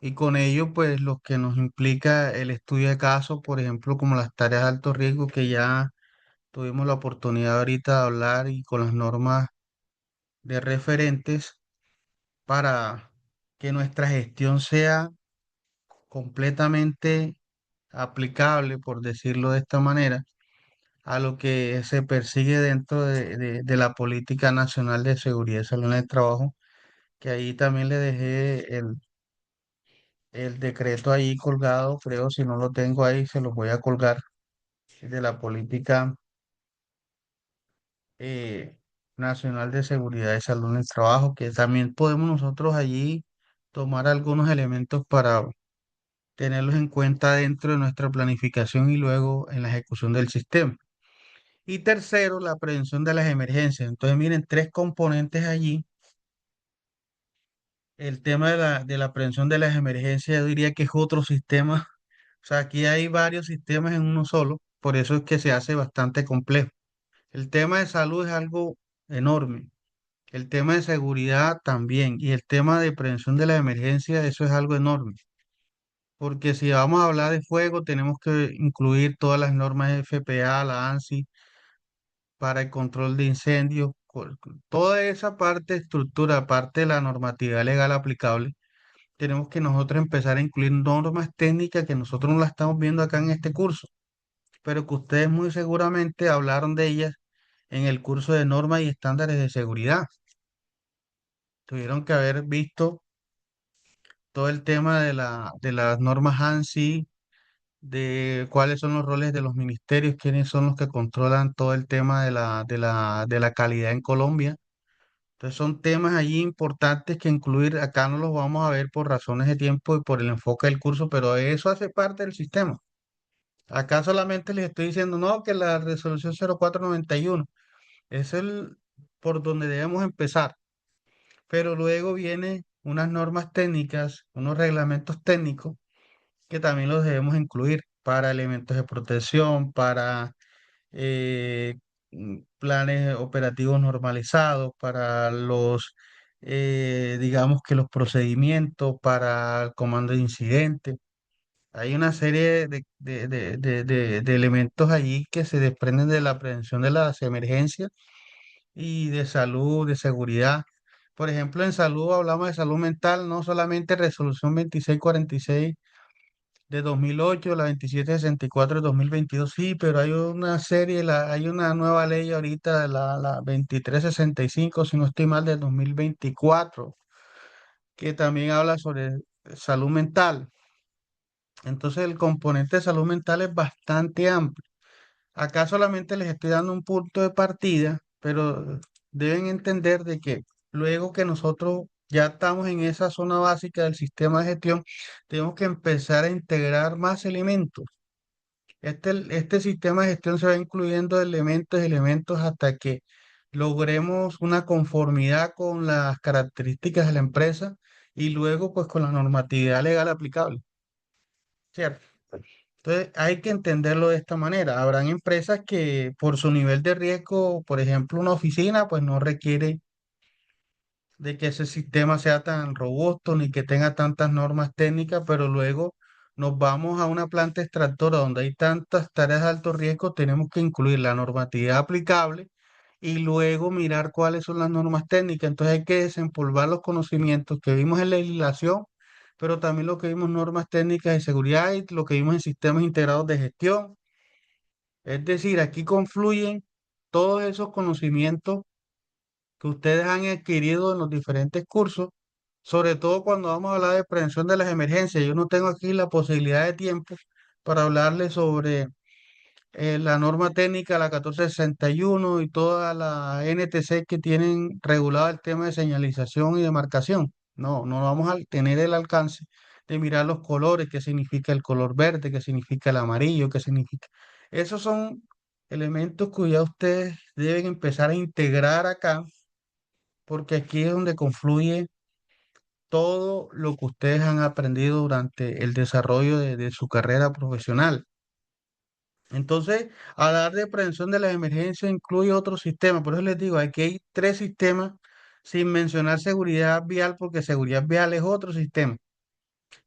y con ello, pues lo que nos implica el estudio de casos, por ejemplo, como las tareas de alto riesgo que ya tuvimos la oportunidad ahorita de hablar y con las normas de referentes para que nuestra gestión sea completamente aplicable, por decirlo de esta manera, a lo que se persigue dentro de la Política Nacional de Seguridad y Salud en el Trabajo, que ahí también le dejé el decreto ahí colgado, creo, si no lo tengo ahí, se los voy a colgar, de la Política eh, Nacional de Seguridad y Salud en el Trabajo, que también podemos nosotros allí tomar algunos elementos para tenerlos en cuenta dentro de nuestra planificación y luego en la ejecución del sistema. Y tercero, la prevención de las emergencias. Entonces, miren, tres componentes allí. El tema de la prevención de las emergencias, yo diría que es otro sistema. O sea, aquí hay varios sistemas en uno solo, por eso es que se hace bastante complejo. El tema de salud es algo enorme. El tema de seguridad también. Y el tema de prevención de las emergencias, eso es algo enorme. Porque si vamos a hablar de fuego, tenemos que incluir todas las normas FPA, la ANSI, para el control de incendios, toda esa parte, estructura, parte de la normatividad legal aplicable, tenemos que nosotros empezar a incluir normas técnicas que nosotros no las estamos viendo acá en este curso, pero que ustedes muy seguramente hablaron de ellas en el curso de normas y estándares de seguridad. Tuvieron que haber visto todo el tema de las normas ANSI, de cuáles son los roles de los ministerios, quiénes son los que controlan todo el tema de la calidad en Colombia. Entonces son temas allí importantes que incluir, acá no los vamos a ver por razones de tiempo y por el enfoque del curso, pero eso hace parte del sistema. Acá solamente les estoy diciendo, no, que la resolución 0491 es el por donde debemos empezar, pero luego vienen unas normas técnicas, unos reglamentos técnicos que también los debemos incluir para elementos de protección, para planes operativos normalizados, para digamos que los procedimientos, para el comando de incidentes. Hay una serie de elementos allí que se desprenden de la prevención de las emergencias y de salud, de seguridad. Por ejemplo, en salud hablamos de salud mental, no solamente resolución 2646 de 2008, la 2764 de 2022, sí, pero hay una serie, hay una nueva ley ahorita, la 2365, si no estoy mal, de 2024, que también habla sobre salud mental. Entonces el componente de salud mental es bastante amplio. Acá solamente les estoy dando un punto de partida, pero deben entender de que luego que nosotros ya estamos en esa zona básica del sistema de gestión, tenemos que empezar a integrar más elementos. Este sistema de gestión se va incluyendo elementos hasta que logremos una conformidad con las características de la empresa y luego pues con la normatividad legal aplicable, ¿cierto? Entonces hay que entenderlo de esta manera. Habrán empresas que por su nivel de riesgo, por ejemplo, una oficina, pues no requiere de que ese sistema sea tan robusto ni que tenga tantas normas técnicas, pero luego nos vamos a una planta extractora donde hay tantas tareas de alto riesgo, tenemos que incluir la normatividad aplicable y luego mirar cuáles son las normas técnicas. Entonces hay que desempolvar los conocimientos que vimos en legislación, pero también lo que vimos en normas técnicas de seguridad y lo que vimos en sistemas integrados de gestión. Es decir, aquí confluyen todos esos conocimientos que ustedes han adquirido en los diferentes cursos, sobre todo cuando vamos a hablar de prevención de las emergencias. Yo no tengo aquí la posibilidad de tiempo para hablarles sobre la norma técnica, la 1461 y toda la NTC que tienen regulado el tema de señalización y de marcación. No, no vamos a tener el alcance de mirar los colores, qué significa el color verde, qué significa el amarillo, qué significa. Esos son elementos que ya ustedes deben empezar a integrar acá porque aquí es donde confluye todo lo que ustedes han aprendido durante el desarrollo de su carrera profesional. Entonces, hablar de prevención de las emergencias incluye otros sistemas. Por eso les digo, aquí hay tres sistemas sin mencionar seguridad vial, porque seguridad vial es otro sistema.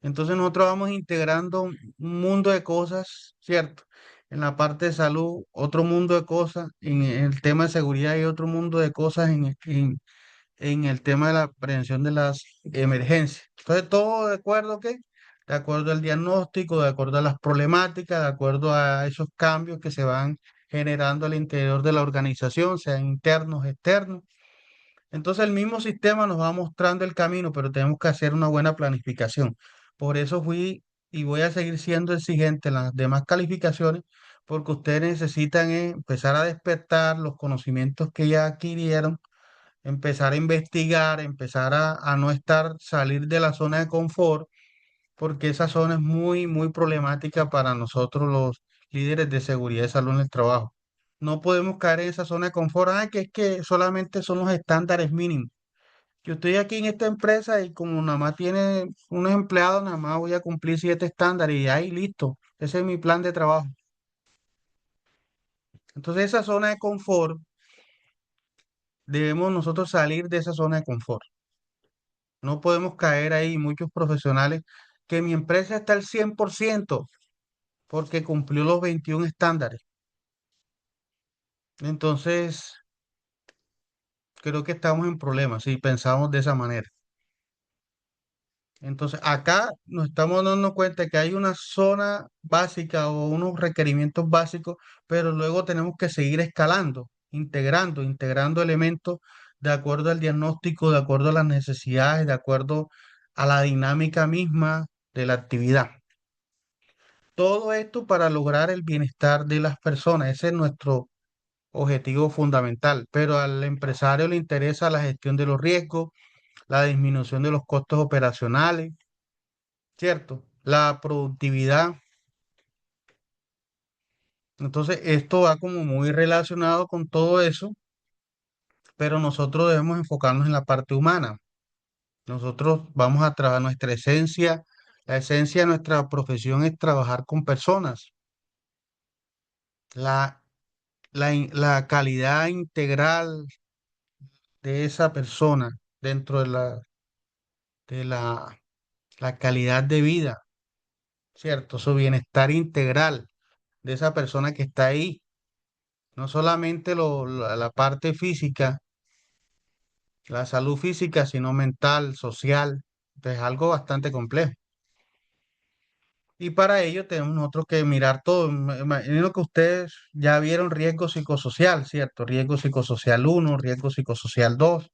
Entonces nosotros vamos integrando un mundo de cosas, ¿cierto? En la parte de salud, otro mundo de cosas, en el tema de seguridad y otro mundo de cosas en el tema de la prevención de las emergencias. Entonces, todo de acuerdo que, de acuerdo al diagnóstico, de acuerdo a las problemáticas, de acuerdo a esos cambios que se van generando al interior de la organización, sean internos, externos. Entonces, el mismo sistema nos va mostrando el camino, pero tenemos que hacer una buena planificación. Por eso fui y voy a seguir siendo exigente en las demás calificaciones, porque ustedes necesitan empezar a despertar los conocimientos que ya adquirieron, empezar a investigar, empezar a no estar, salir de la zona de confort, porque esa zona es muy, muy problemática para nosotros los líderes de seguridad y salud en el trabajo. No podemos caer en esa zona de confort, que es que solamente son los estándares mínimos. Yo estoy aquí en esta empresa y como nada más tiene unos empleados, nada más voy a cumplir 7 estándares y ahí listo. Ese es mi plan de trabajo. Entonces esa zona de confort, debemos nosotros salir de esa zona de confort. No podemos caer ahí muchos profesionales que mi empresa está al 100% porque cumplió los 21 estándares. Entonces, creo que estamos en problemas si pensamos de esa manera. Entonces, acá nos estamos dando cuenta que hay una zona básica o unos requerimientos básicos, pero luego tenemos que seguir escalando, integrando elementos de acuerdo al diagnóstico, de acuerdo a las necesidades, de acuerdo a la dinámica misma de la actividad. Todo esto para lograr el bienestar de las personas. Ese es nuestro objetivo fundamental. Pero al empresario le interesa la gestión de los riesgos, la disminución de los costos operacionales, ¿cierto? La productividad. Entonces, esto va como muy relacionado con todo eso, pero nosotros debemos enfocarnos en la parte humana. Nosotros vamos a trabajar nuestra esencia. La esencia de nuestra profesión es trabajar con personas. La, la calidad integral de esa persona dentro de la calidad de vida, ¿cierto? Su bienestar integral de esa persona que está ahí, no solamente la parte física, la salud física, sino mental, social, es algo bastante complejo. Y para ello tenemos nosotros que mirar todo. Me imagino que ustedes ya vieron riesgo psicosocial, ¿cierto? Riesgo psicosocial uno, riesgo psicosocial 2.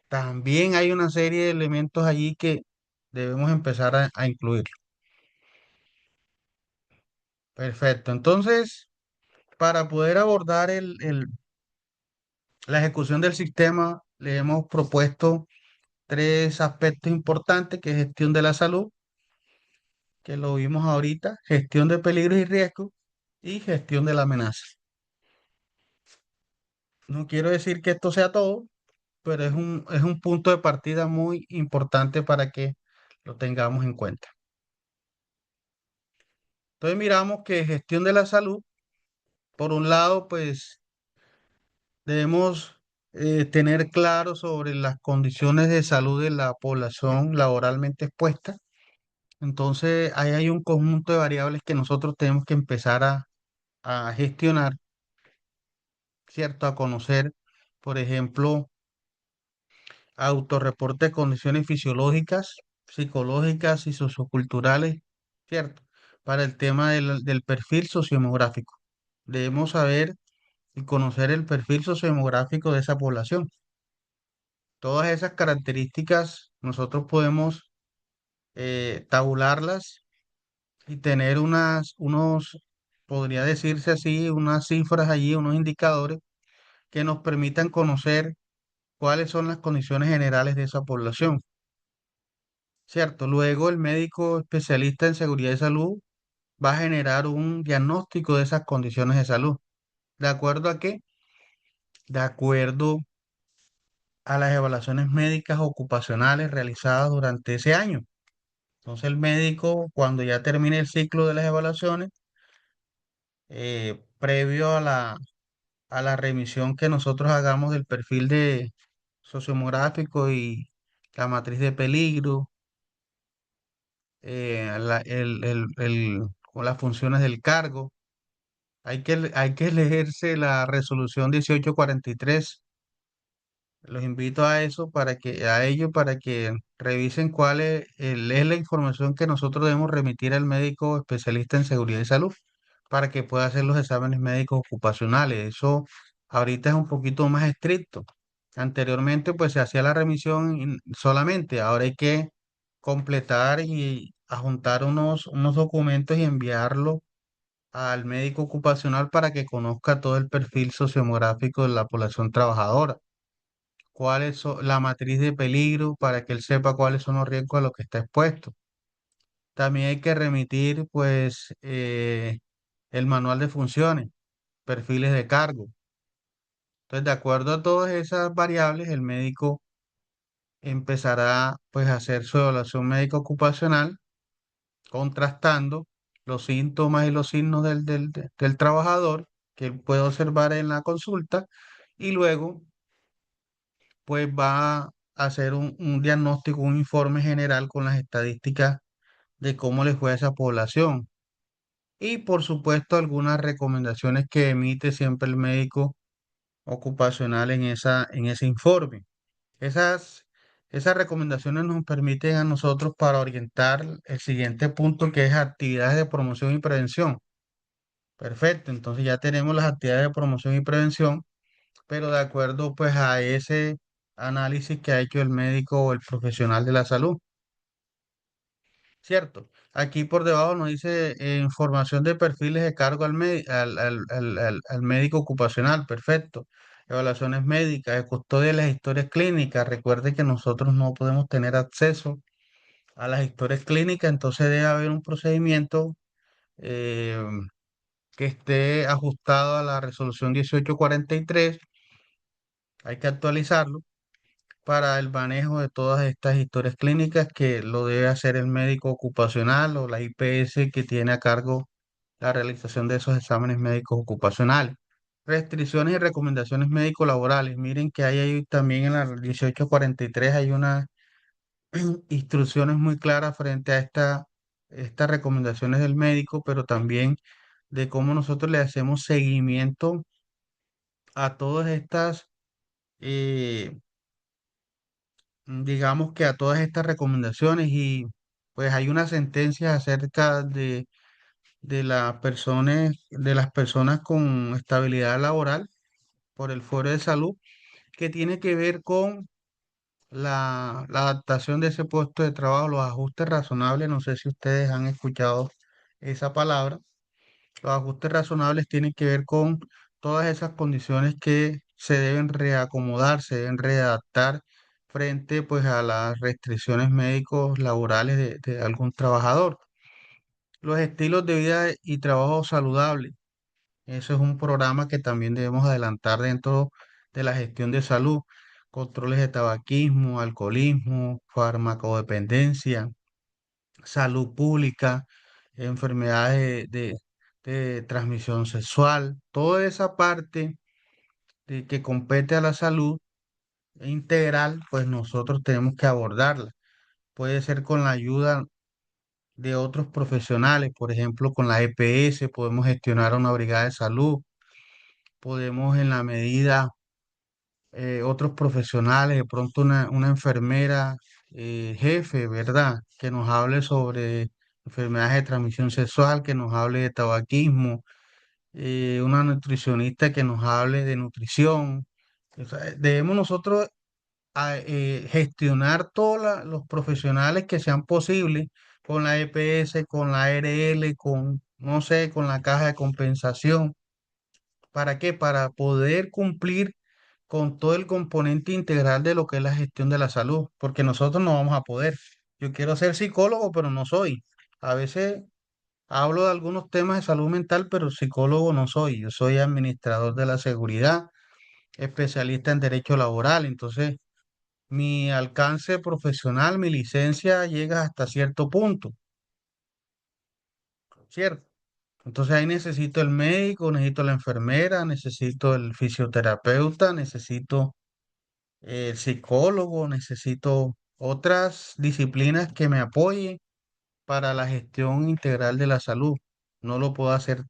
También hay una serie de elementos allí que debemos empezar a incluir. Perfecto. Entonces, para poder abordar la ejecución del sistema, le hemos propuesto 3 aspectos importantes, que es gestión de la salud, que lo vimos ahorita, gestión de peligros y riesgos y gestión de la amenaza. No quiero decir que esto sea todo, pero es un punto de partida muy importante para que lo tengamos en cuenta. Entonces miramos que gestión de la salud, por un lado, pues debemos tener claro sobre las condiciones de salud de la población laboralmente expuesta. Entonces, ahí hay un conjunto de variables que nosotros tenemos que empezar a gestionar, ¿cierto? A conocer, por ejemplo, autorreporte de condiciones fisiológicas, psicológicas y socioculturales, ¿cierto? Para el tema del perfil sociodemográfico. Debemos saber y conocer el perfil sociodemográfico de esa población. Todas esas características nosotros podemos tabularlas y tener podría decirse así, unas cifras allí, unos indicadores que nos permitan conocer cuáles son las condiciones generales de esa población, ¿cierto? Luego el médico especialista en seguridad y salud va a generar un diagnóstico de esas condiciones de salud. ¿De acuerdo a qué? De acuerdo a las evaluaciones médicas ocupacionales realizadas durante ese año. Entonces el médico, cuando ya termine el ciclo de las evaluaciones, previo a la remisión que nosotros hagamos del perfil sociomográfico y la matriz de peligro, con las funciones del cargo. Hay que leerse la resolución 1843. Los invito a eso a ello para que revisen es la información que nosotros debemos remitir al médico especialista en seguridad y salud para que pueda hacer los exámenes médicos ocupacionales. Eso ahorita es un poquito más estricto. Anteriormente pues se hacía la remisión solamente, ahora hay que completar y adjuntar unos documentos y enviarlo al médico ocupacional para que conozca todo el perfil sociomográfico de la población trabajadora, cuáles son la matriz de peligro para que él sepa cuáles son los riesgos a los que está expuesto. También hay que remitir, pues, el manual de funciones, perfiles de cargo. Entonces, de acuerdo a todas esas variables, el médico empezará, pues, a hacer su evaluación médica ocupacional, contrastando los síntomas y los signos del trabajador que él puede observar en la consulta y luego pues va a hacer un diagnóstico, un informe general con las estadísticas de cómo le fue a esa población. Y por supuesto algunas recomendaciones que emite siempre el médico ocupacional en ese informe. Esas, esas recomendaciones nos permiten a nosotros para orientar el siguiente punto que es actividades de promoción y prevención. Perfecto, entonces ya tenemos las actividades de promoción y prevención, pero de acuerdo pues a ese análisis que ha hecho el médico o el profesional de la salud, ¿cierto? Aquí por debajo nos dice información de perfiles de cargo al médico ocupacional, perfecto. Evaluaciones médicas, de custodia de las historias clínicas. Recuerde que nosotros no podemos tener acceso a las historias clínicas, entonces debe haber un procedimiento eh, que esté ajustado a la resolución 1843. Hay que actualizarlo para el manejo de todas estas historias clínicas que lo debe hacer el médico ocupacional o la IPS que tiene a cargo la realización de esos exámenes médicos ocupacionales. Restricciones y recomendaciones médico-laborales. Miren que hay ahí también en la 1843 hay unas instrucciones muy claras frente a estas recomendaciones del médico, pero también de cómo nosotros le hacemos seguimiento a todas estas eh, digamos que a todas estas recomendaciones y pues hay una sentencia acerca de las personas con estabilidad laboral por el Foro de Salud que tiene que ver con la adaptación de ese puesto de trabajo, los ajustes razonables. No sé si ustedes han escuchado esa palabra. Los ajustes razonables tienen que ver con todas esas condiciones que se deben reacomodar, se deben readaptar frente pues a las restricciones médicos laborales de algún trabajador. Los estilos de vida y trabajo saludable. Eso es un programa que también debemos adelantar dentro de la gestión de salud. Controles de tabaquismo, alcoholismo, farmacodependencia, salud pública, enfermedades de transmisión sexual, toda esa parte que compete a la salud integral, pues nosotros tenemos que abordarla. Puede ser con la ayuda de otros profesionales, por ejemplo, con la EPS podemos gestionar una brigada de salud, podemos en la medida otros profesionales, de pronto una enfermera jefe, ¿verdad? Que nos hable sobre enfermedades de transmisión sexual, que nos hable de tabaquismo, una nutricionista que nos hable de nutrición. O sea, debemos nosotros gestionar todos los profesionales que sean posibles con la EPS, con la ARL, con, no sé, con la caja de compensación. ¿Para qué? Para poder cumplir con todo el componente integral de lo que es la gestión de la salud, porque nosotros no vamos a poder. Yo quiero ser psicólogo, pero no soy. A veces hablo de algunos temas de salud mental, pero psicólogo no soy. Yo soy administrador de la seguridad, especialista en derecho laboral. Entonces, mi alcance profesional, mi licencia llega hasta cierto punto, ¿cierto? Entonces ahí necesito el médico, necesito la enfermera, necesito el fisioterapeuta, necesito psicólogo, necesito otras disciplinas que me apoyen para la gestión integral de la salud. No lo puedo hacer,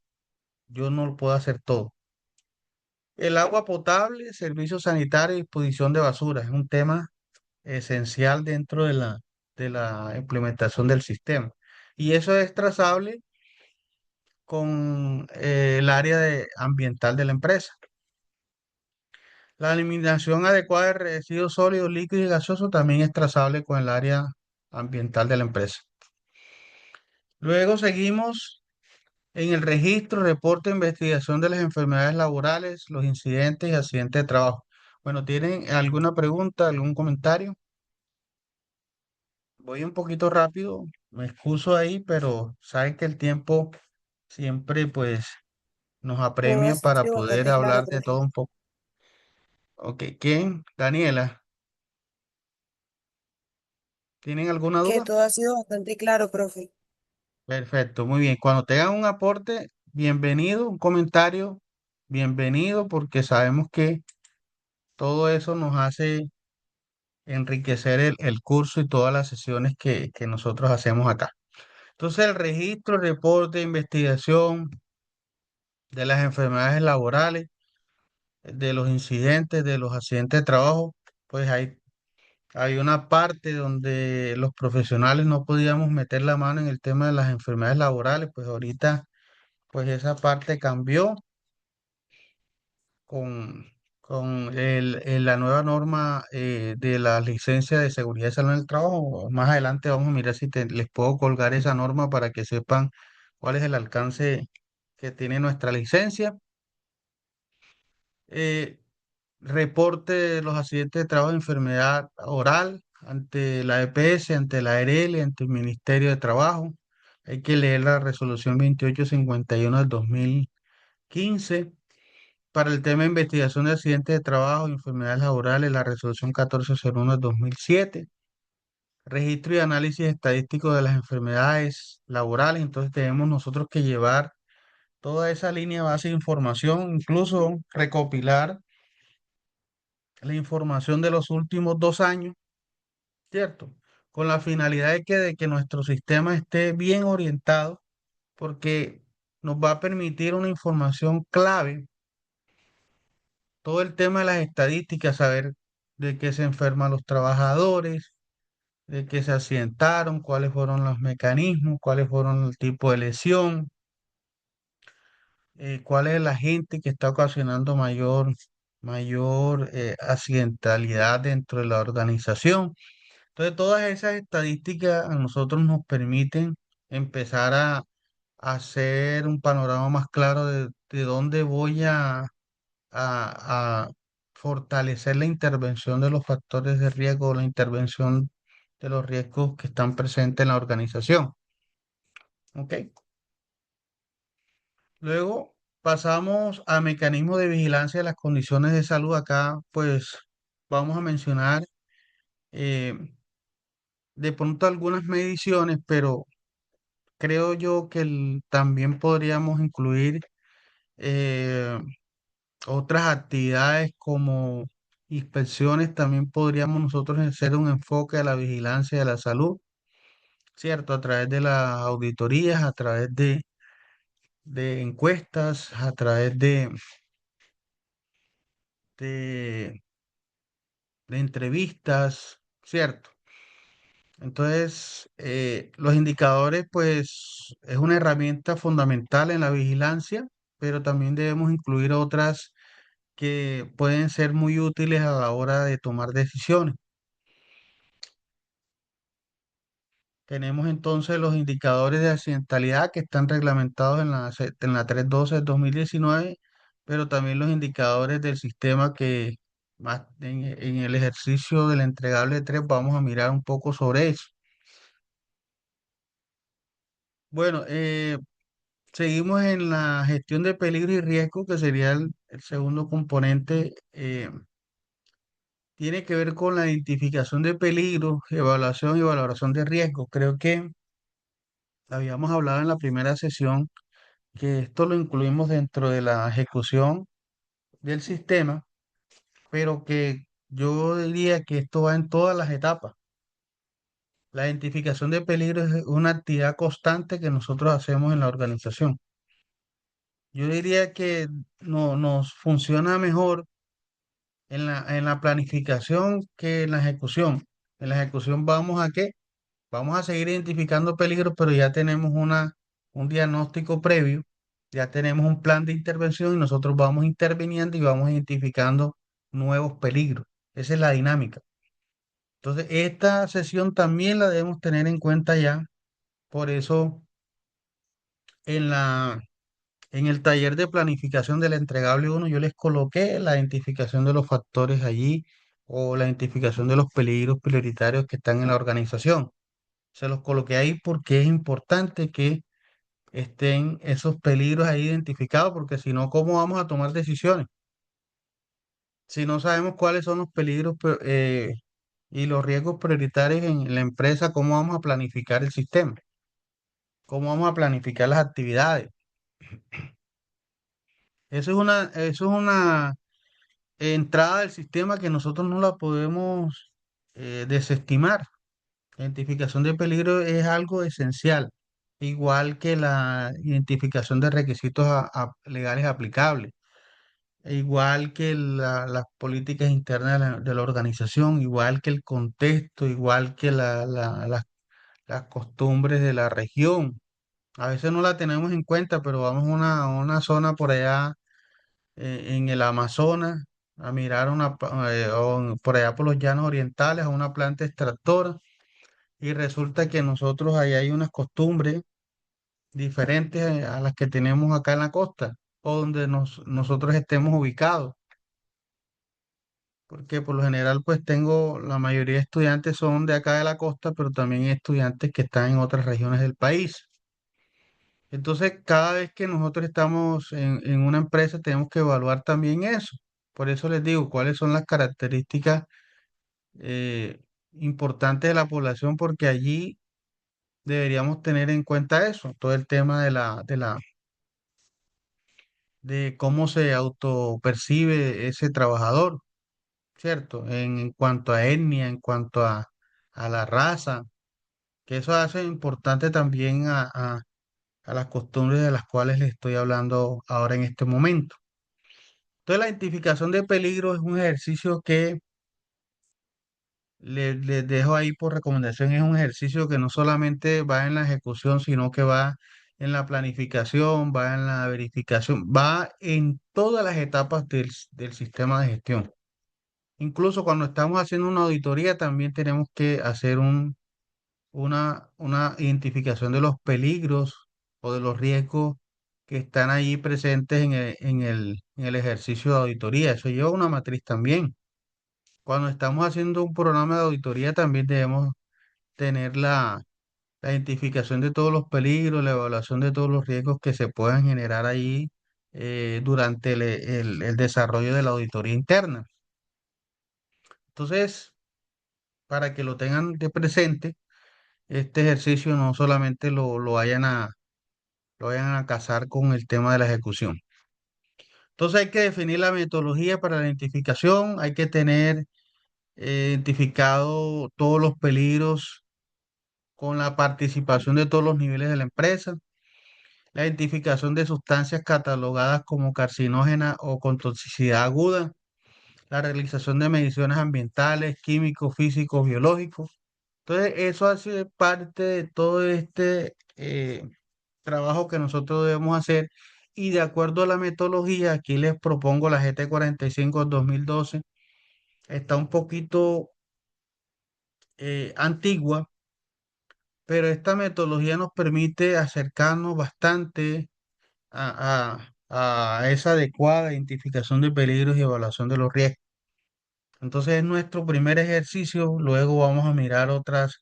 yo no lo puedo hacer todo. El agua potable, servicios sanitarios y disposición de basura es un tema esencial dentro de la implementación del sistema. Y eso es trazable con el área ambiental de la empresa. La eliminación adecuada de residuos sólidos, líquidos y gaseosos también es trazable con el área ambiental de la empresa. Luego seguimos en el registro, reporte, investigación de las enfermedades laborales, los incidentes y accidentes de trabajo. Bueno, ¿tienen alguna pregunta, algún comentario? Voy un poquito rápido, me excuso ahí, pero saben que el tiempo siempre pues nos Todo ha apremia para sido poder bastante claro, hablar de todo profe. un poco. Ok, ¿quién? Daniela, ¿tienen alguna Que duda? todo ha sido bastante claro, profe. Perfecto, muy bien. Cuando tengan un aporte, bienvenido, un comentario, bienvenido, porque sabemos que todo eso nos hace enriquecer el curso y todas las sesiones que nosotros hacemos acá. Entonces, el registro, reporte, investigación de las enfermedades laborales, de los incidentes, de los accidentes de trabajo, pues hay una parte donde los profesionales no podíamos meter la mano en el tema de las enfermedades laborales, pues ahorita, pues esa parte cambió con, con la nueva norma de la licencia de seguridad y salud en el trabajo. Más adelante vamos a mirar si les puedo colgar esa norma para que sepan cuál es el alcance que tiene nuestra licencia. Eh, Reporte de los accidentes de trabajo de enfermedad oral ante la EPS, ante la ARL, ante el Ministerio de Trabajo. Hay que leer la resolución 2851 del 2015. Para el tema de investigación de accidentes de trabajo y enfermedades laborales, la resolución 1401 del 2007. Registro y análisis estadístico de las enfermedades laborales. Entonces tenemos nosotros que llevar toda esa línea base de información, incluso recopilar la información de los últimos 2 años, ¿cierto? Con la finalidad de que nuestro sistema esté bien orientado, porque nos va a permitir una información clave, todo el tema de las estadísticas, saber de qué se enferman los trabajadores, de qué se accidentaron, cuáles fueron los mecanismos, cuáles fueron el tipo de lesión, cuál es el agente que está ocasionando mayor accidentalidad dentro de la organización. Entonces, todas esas estadísticas a nosotros nos permiten empezar a hacer un panorama más claro de dónde voy a fortalecer la intervención de los factores de riesgo, la intervención de los riesgos que están presentes en la organización. ¿Ok? Luego pasamos a mecanismos de vigilancia de las condiciones de salud. Acá, pues, vamos a mencionar eh, de pronto algunas mediciones, pero creo yo que también podríamos incluir eh, otras actividades como inspecciones. También podríamos nosotros hacer un enfoque a la vigilancia de la salud, ¿cierto? A través de las auditorías, a través de encuestas, a través de, de entrevistas, ¿cierto? Entonces, los indicadores, pues, es una herramienta fundamental en la vigilancia, pero también debemos incluir otras que pueden ser muy útiles a la hora de tomar decisiones. Tenemos entonces los indicadores de accidentalidad que están reglamentados en la 312 del 2019, pero también los indicadores del sistema que en el ejercicio del entregable 3 vamos a mirar un poco sobre eso. Bueno, seguimos en la gestión de peligro y riesgo, que sería el segundo componente. Tiene que ver con la identificación de peligro, evaluación y valoración de riesgo. Creo que habíamos hablado en la primera sesión que esto lo incluimos dentro de la ejecución del sistema, pero que yo diría que esto va en todas las etapas. La identificación de peligros es una actividad constante que nosotros hacemos en la organización. Yo diría que no, nos funciona mejor en la planificación que en la ejecución. En la ejecución vamos a qué? Vamos a seguir identificando peligros, pero ya tenemos un diagnóstico previo, ya tenemos un plan de intervención y nosotros vamos interviniendo y vamos identificando nuevos peligros. Esa es la dinámica. Entonces, esta sesión también la debemos tener en cuenta ya. Por eso, en en el taller de planificación del entregable uno yo les coloqué la identificación de los factores allí o la identificación de los peligros prioritarios que están en la organización. Se los coloqué ahí porque es importante que estén esos peligros ahí identificados, porque si no, ¿cómo vamos a tomar decisiones? Si no sabemos cuáles son los peligros y los riesgos prioritarios en la empresa, ¿cómo vamos a planificar el sistema? ¿Cómo vamos a planificar las actividades? Eso es una entrada del sistema que nosotros no la podemos desestimar. La identificación de peligro es algo esencial, igual que la identificación de requisitos legales aplicables, igual que las políticas internas de la organización, igual que el contexto, igual que las costumbres de la región. A veces no la tenemos en cuenta, pero vamos a una zona por allá en el Amazonas a mirar por allá por los llanos orientales a una planta extractora y resulta que nosotros ahí hay unas costumbres diferentes a las que tenemos acá en la costa o donde nosotros estemos ubicados, porque por lo general pues tengo, la mayoría de estudiantes son de acá de la costa, pero también hay estudiantes que están en otras regiones del país. Entonces, cada vez que nosotros estamos en una empresa tenemos que evaluar también eso. Por eso les digo, cuáles son las características eh, importantes de la población, porque allí deberíamos tener en cuenta eso, todo el tema de cómo se autopercibe ese trabajador, ¿cierto? En cuanto a etnia, en cuanto a la raza, que eso hace importante también a las costumbres de las cuales les estoy hablando ahora en este momento. Entonces, la identificación de peligro es un ejercicio que les dejo ahí por recomendación, es un ejercicio que no solamente va en la ejecución, sino que va en la planificación, va en la verificación, va en todas las etapas del sistema de gestión. Incluso cuando estamos haciendo una auditoría, también tenemos que hacer una identificación de los peligros o de los riesgos que están ahí presentes en el ejercicio de auditoría. Eso lleva una matriz también. Cuando estamos haciendo un programa de auditoría, también debemos tener la identificación de todos los peligros, la evaluación de todos los riesgos que se puedan generar ahí durante el desarrollo de la auditoría interna. Entonces, para que lo tengan de presente, este ejercicio no solamente lo vayan a casar con el tema de la ejecución. Entonces hay que definir la metodología para la identificación, hay que tener identificado todos los peligros con la participación de todos los niveles de la empresa, la identificación de sustancias catalogadas como carcinógenas o con toxicidad aguda, la realización de mediciones ambientales, químicos, físicos, biológicos. Entonces, eso hace parte de todo este trabajo que nosotros debemos hacer y de acuerdo a la metodología, aquí les propongo la GT 45 2012, está un poquito antigua, pero esta metodología nos permite acercarnos bastante a esa adecuada identificación de peligros y evaluación de los riesgos. Entonces es nuestro primer ejercicio, luego vamos a mirar otras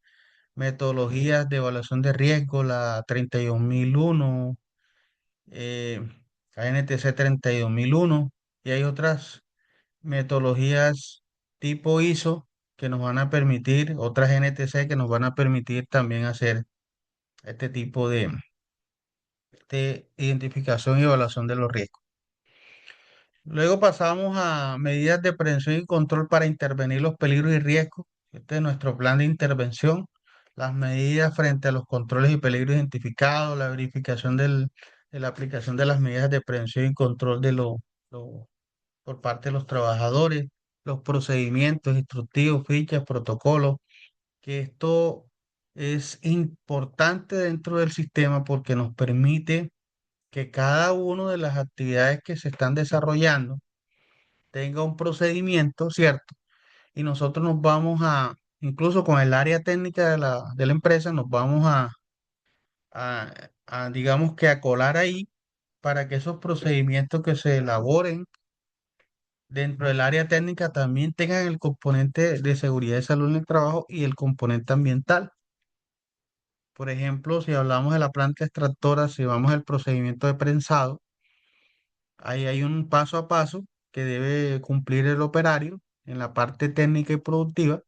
metodologías de evaluación de riesgo, la 31001, eh, ANTC 32001, y hay otras metodologías tipo ISO que nos van a permitir, otras NTC que nos van a permitir también hacer este tipo de identificación y evaluación de los riesgos. Luego pasamos a medidas de prevención y control para intervenir los peligros y riesgos. Este es nuestro plan de intervención. Las medidas frente a los controles y peligros identificados, la verificación de la aplicación de las medidas de prevención y control lo- por parte de los trabajadores, los procedimientos instructivos, fichas, protocolos, que esto es importante dentro del sistema porque nos permite que cada una de las actividades que se están desarrollando tenga un procedimiento, ¿cierto? Y nosotros nos vamos incluso con el área técnica de la empresa, nos vamos a, digamos que a colar ahí para que esos procedimientos que se elaboren dentro del área técnica también tengan el componente de seguridad y salud en el trabajo y el componente ambiental. Por ejemplo, si hablamos de la planta extractora, si vamos al procedimiento de prensado, ahí hay un paso a paso que debe cumplir el operario en la parte técnica y productiva,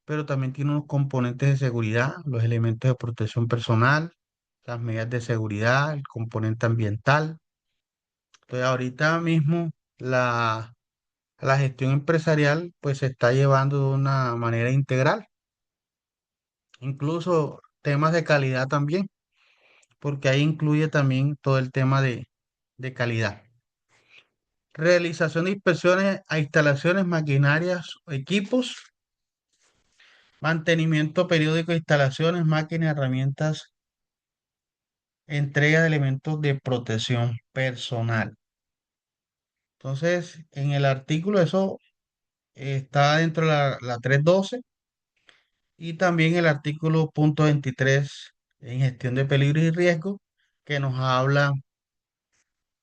pero también tiene unos componentes de seguridad, los elementos de protección personal, las medidas de seguridad, el componente ambiental. Entonces, ahorita mismo la gestión empresarial pues se está llevando de una manera integral, incluso temas de calidad también, porque ahí incluye también todo el tema de calidad. Realización de inspecciones a instalaciones, maquinarias, o equipos, mantenimiento periódico de instalaciones, máquinas, herramientas, entrega de elementos de protección personal. Entonces, en el artículo eso está dentro de la 312 y también el artículo punto 23 en gestión de peligros y riesgos que nos habla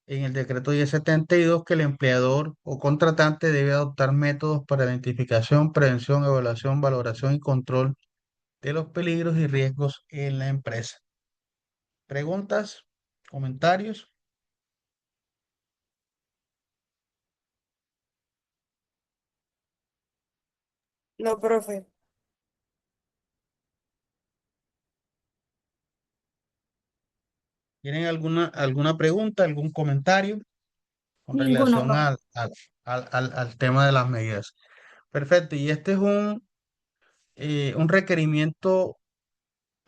en el decreto 1072 que el empleador o contratante debe adoptar métodos para identificación, prevención, evaluación, valoración y control de los peligros y riesgos en la empresa. ¿Preguntas? ¿Comentarios? No, profe. ¿Tienen alguna pregunta, algún comentario con Ninguno, relación profe. al tema de las medidas? Perfecto. Y este es un requerimiento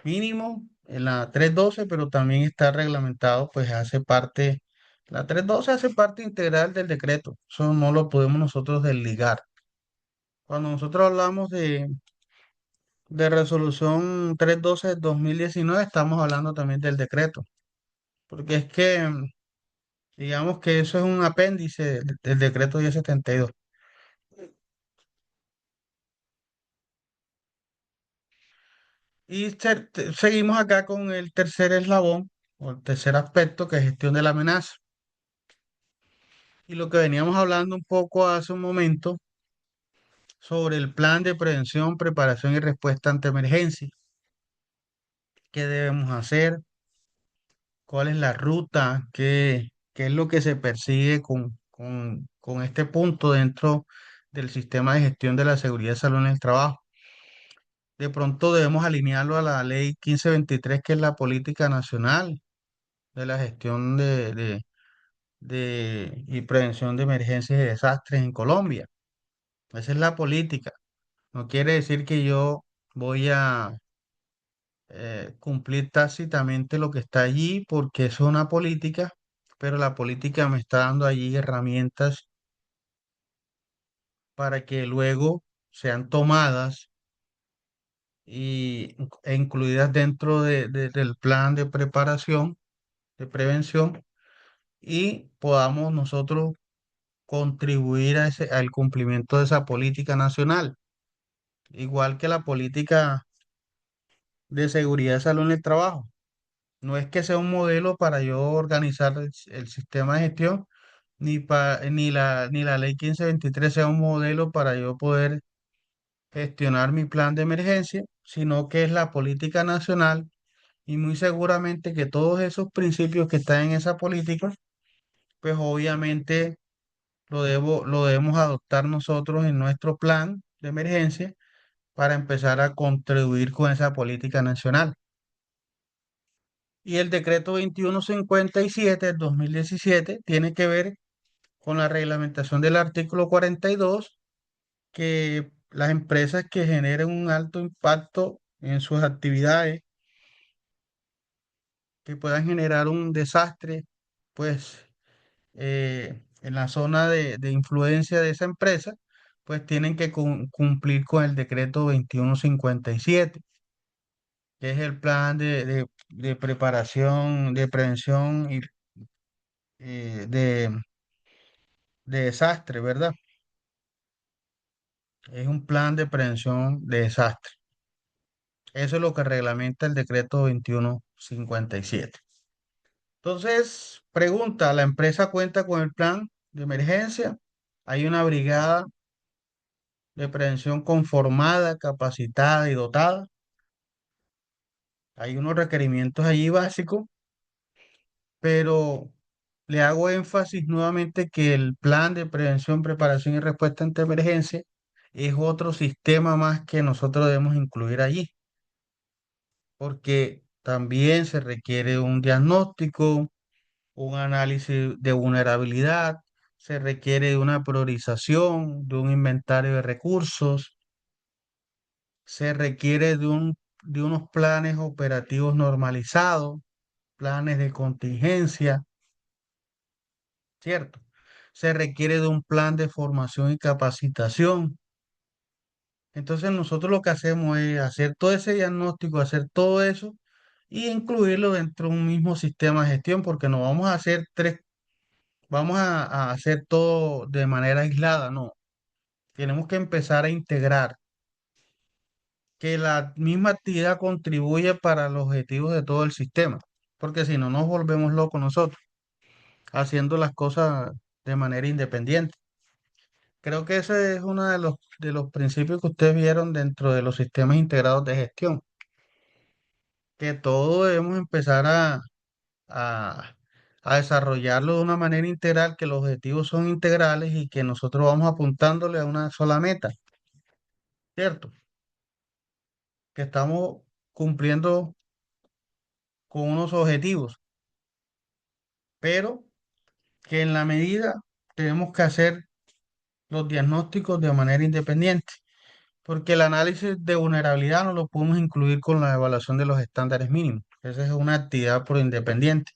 mínimo en la 312, pero también está reglamentado, pues hace parte, la 312 hace parte integral del decreto. Eso no lo podemos nosotros desligar. Cuando nosotros hablamos de resolución 312 de 2019, estamos hablando también del decreto, porque es que digamos que eso es un apéndice del decreto 1072. Y seguimos acá con el tercer eslabón, o el tercer aspecto, que es gestión de la amenaza. Y lo que veníamos hablando un poco hace un momento sobre el plan de prevención, preparación y respuesta ante emergencia. ¿Qué debemos hacer? ¿Cuál es la ruta? ¿Qué es lo que se persigue con este punto dentro del sistema de gestión de la seguridad y salud en el trabajo? De pronto debemos alinearlo a la ley 1523, que es la política nacional de la gestión y prevención de emergencias y desastres en Colombia. Esa es la política. No quiere decir que yo voy a cumplir tácitamente lo que está allí porque es una política, pero la política me está dando allí herramientas para que luego sean tomadas e incluidas dentro del plan de preparación, de prevención, y podamos nosotros contribuir al cumplimiento de esa política nacional, igual que la política de seguridad y salud en el trabajo. No es que sea un modelo para yo organizar el sistema de gestión, ni la ley 1523 sea un modelo para yo poder gestionar mi plan de emergencia, sino que es la política nacional y muy seguramente que todos esos principios que están en esa política, pues obviamente lo debemos adoptar nosotros en nuestro plan de emergencia para empezar a contribuir con esa política nacional. Y el decreto 2157 del 2017 tiene que ver con la reglamentación del artículo 42, que las empresas que generen un alto impacto en sus actividades, que puedan generar un desastre, pues en la zona de influencia de esa empresa, pues tienen que cumplir con el decreto 2157, que es el plan de preparación, de prevención y de desastre, ¿verdad? Es un plan de prevención de desastre. Eso es lo que reglamenta el decreto 2157. Entonces, pregunta, ¿la empresa cuenta con el plan de emergencia? ¿Hay una brigada de prevención conformada, capacitada y dotada? Hay unos requerimientos allí básicos, pero le hago énfasis nuevamente que el plan de prevención, preparación y respuesta ante emergencia es otro sistema más que nosotros debemos incluir allí, porque también se requiere un diagnóstico, un análisis de vulnerabilidad, se requiere de una priorización, de un inventario de recursos, se requiere de unos planes operativos normalizados, planes de contingencia, ¿cierto? Se requiere de un plan de formación y capacitación. Entonces nosotros lo que hacemos es hacer todo ese diagnóstico, hacer todo eso y incluirlo dentro de un mismo sistema de gestión, porque no vamos a hacer vamos a hacer todo de manera aislada, no. Tenemos que empezar a integrar que la misma actividad contribuye para los objetivos de todo el sistema, porque si no nos volvemos locos nosotros, haciendo las cosas de manera independiente. Creo que ese es uno de los principios que ustedes vieron dentro de los sistemas integrados de gestión, que todos debemos empezar a, a desarrollarlo de una manera integral, que los objetivos son integrales y que nosotros vamos apuntándole a una sola meta, ¿cierto? Que estamos cumpliendo con unos objetivos, pero que en la medida tenemos que hacer los diagnósticos de manera independiente, porque el análisis de vulnerabilidad no lo podemos incluir con la evaluación de los estándares mínimos. Esa es una actividad por independiente.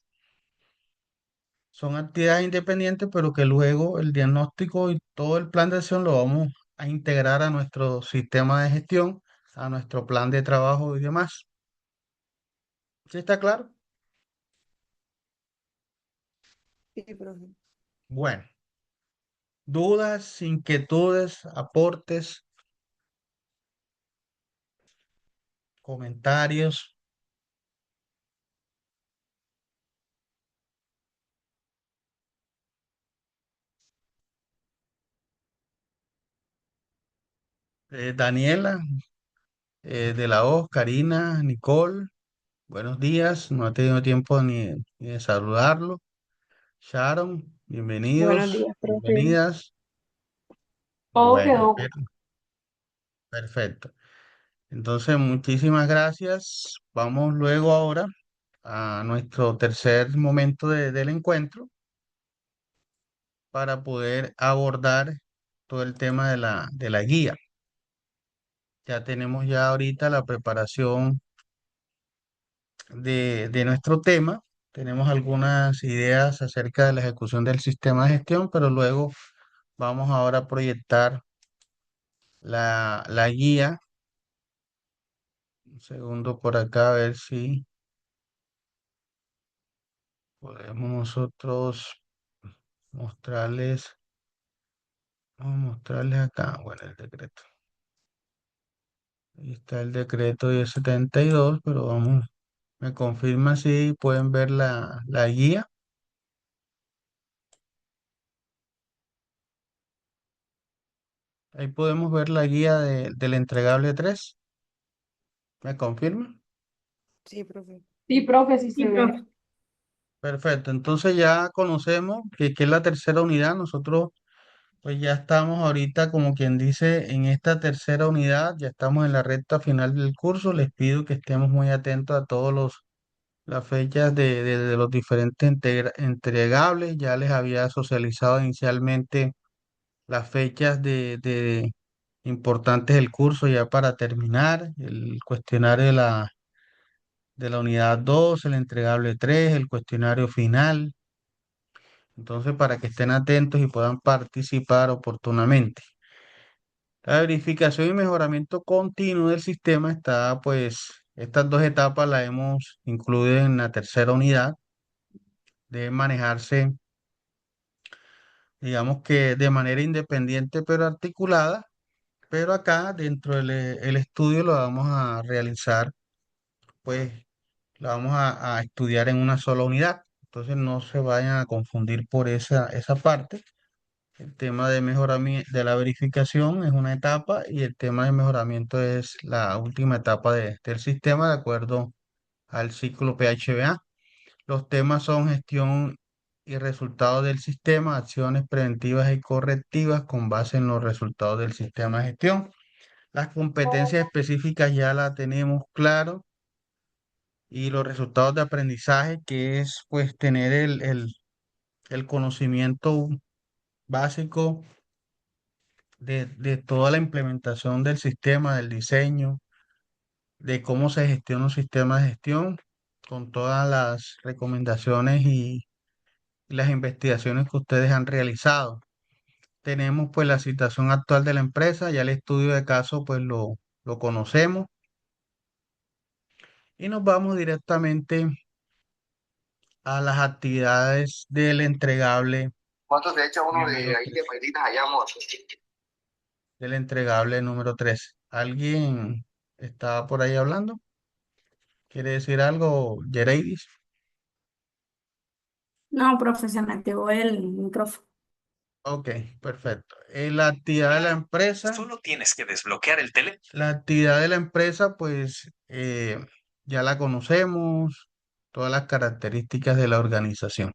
Son actividades independientes, pero que luego el diagnóstico y todo el plan de acción lo vamos a integrar a nuestro sistema de gestión, a nuestro plan de trabajo y demás. ¿Sí está claro? Sí, profe. Bueno, dudas, inquietudes, aportes, comentarios. Daniela, de la O, Karina, Nicole, buenos días. No he tenido tiempo ni de saludarlo. Sharon, Buenos bienvenidos, días, profe. bienvenidas. Todo Bueno, quedó. perfecto. Entonces, muchísimas gracias. Vamos luego ahora a nuestro tercer momento del encuentro para poder abordar todo el tema de la guía. Ya tenemos ya ahorita la preparación de nuestro tema. Tenemos algunas ideas acerca de la ejecución del sistema de gestión, pero luego vamos ahora a proyectar la guía. Un segundo por acá a ver si podemos nosotros mostrarles, vamos a mostrarles acá, bueno, el decreto. Ahí está el decreto 1072, pero vamos, me confirma si pueden ver la guía. Ahí podemos ver la guía del entregable 3. ¿Me confirma? Sí, profe. Sí, profe, sí Sí, se profe. ve. Perfecto, entonces ya conocemos que es la tercera unidad. Nosotros pues ya estamos ahorita, como quien dice, en esta tercera unidad, ya estamos en la recta final del curso. Les pido que estemos muy atentos a todos las fechas de los diferentes entregables. Ya les había socializado inicialmente las fechas de importantes del curso ya para terminar, el cuestionario de la unidad 2, el entregable 3, el cuestionario final. Entonces, para que estén atentos y puedan participar oportunamente. La verificación y mejoramiento continuo del sistema está, pues, estas dos etapas las hemos incluido en la tercera unidad. Deben manejarse, digamos que de manera independiente pero articulada, pero acá dentro del el estudio lo vamos a realizar, pues, lo vamos a estudiar en una sola unidad. Entonces no se vayan a confundir por esa parte. El tema de mejoramiento de la verificación es una etapa y el tema de mejoramiento es la última etapa del sistema de acuerdo al ciclo PHBA. Los temas son gestión y resultados del sistema, acciones preventivas y correctivas con base en los resultados del sistema de gestión. Las competencias específicas ya las tenemos claro y los resultados de aprendizaje, que es pues tener el conocimiento básico de toda la implementación del sistema, del diseño, de cómo se gestiona un sistema de gestión, con todas las recomendaciones y las investigaciones que ustedes han realizado. Tenemos pues la situación actual de la empresa, ya el estudio de caso pues lo conocemos y nos vamos directamente a las actividades del entregable ¿Cuánto te echa uno de número ahí de 3. pailitas allá, amor? Del entregable número 3. ¿Alguien estaba por ahí hablando? ¿Quiere decir algo, Yereidis? No, profe, se me activó el micrófono. Ok, perfecto. La actividad de la empresa, Solo tienes que desbloquear el teléfono. la actividad de la empresa, pues ya la conocemos, todas las características de la organización.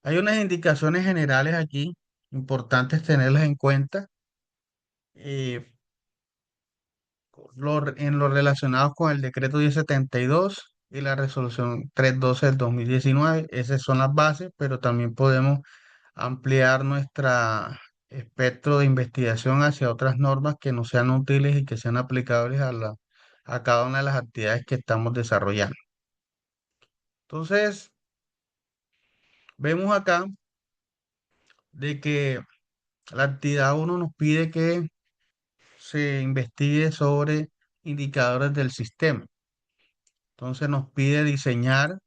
Hay unas indicaciones generales aquí, importantes tenerlas en cuenta, eh, en lo relacionado con el decreto 1072 y la resolución 312 del 2019. Esas son las bases, pero también podemos ampliar nuestro espectro de investigación hacia otras normas que nos sean útiles y que sean aplicables a cada una de las actividades que estamos desarrollando. Entonces, vemos acá de que la actividad uno nos pide que se investigue sobre indicadores del sistema. Entonces nos pide diseñar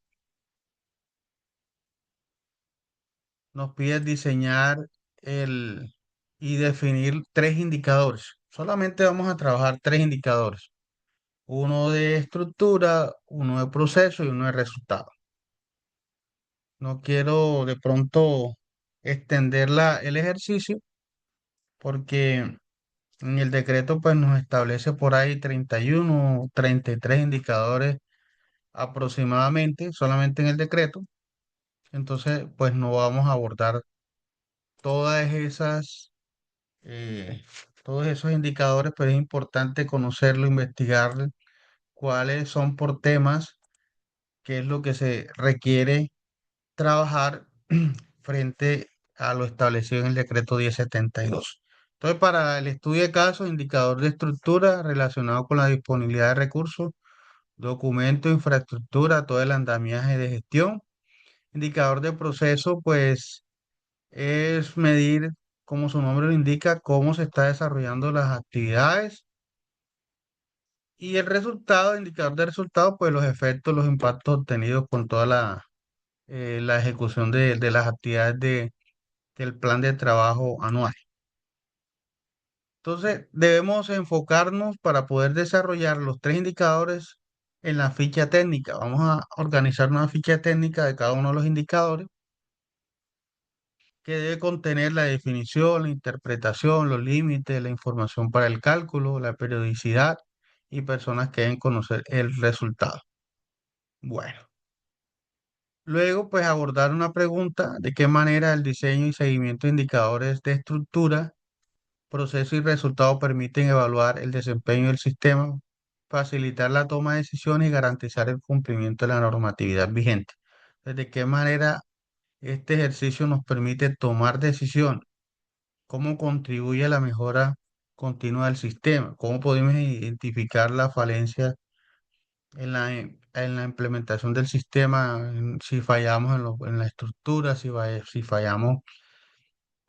y definir tres indicadores. Solamente vamos a trabajar tres indicadores. Uno de estructura, uno de proceso y uno de resultado. No quiero de pronto extender el ejercicio porque en el decreto pues nos establece por ahí 31, 33 indicadores aproximadamente, solamente en el decreto. Entonces pues no vamos a abordar todas eh, todos esos indicadores, pero es importante conocerlo, investigar cuáles son por temas, qué es lo que se requiere trabajar frente a lo establecido en el decreto 1072. Entonces, para el estudio de casos, indicador de estructura relacionado con la disponibilidad de recursos, documento, infraestructura, todo el andamiaje de gestión. Indicador de proceso, pues es medir, como su nombre lo indica, cómo se está desarrollando las actividades. Y el resultado, indicador de resultado, pues los efectos, los impactos obtenidos con toda la ejecución de las actividades del plan de trabajo anual. Entonces, debemos enfocarnos para poder desarrollar los tres indicadores en la ficha técnica. Vamos a organizar una ficha técnica de cada uno de los indicadores que debe contener la definición, la interpretación, los límites, la información para el cálculo, la periodicidad y personas que deben conocer el resultado. Bueno, luego pues abordar una pregunta de qué manera el diseño y seguimiento de indicadores de estructura, proceso y resultado permiten evaluar el desempeño del sistema facilitar la toma de decisiones y garantizar el cumplimiento de la normatividad vigente. ¿De qué manera este ejercicio nos permite tomar decisiones? ¿Cómo contribuye a la mejora continua del sistema? ¿Cómo podemos identificar la falencia en la implementación del sistema? Si fallamos en la estructura, si fallamos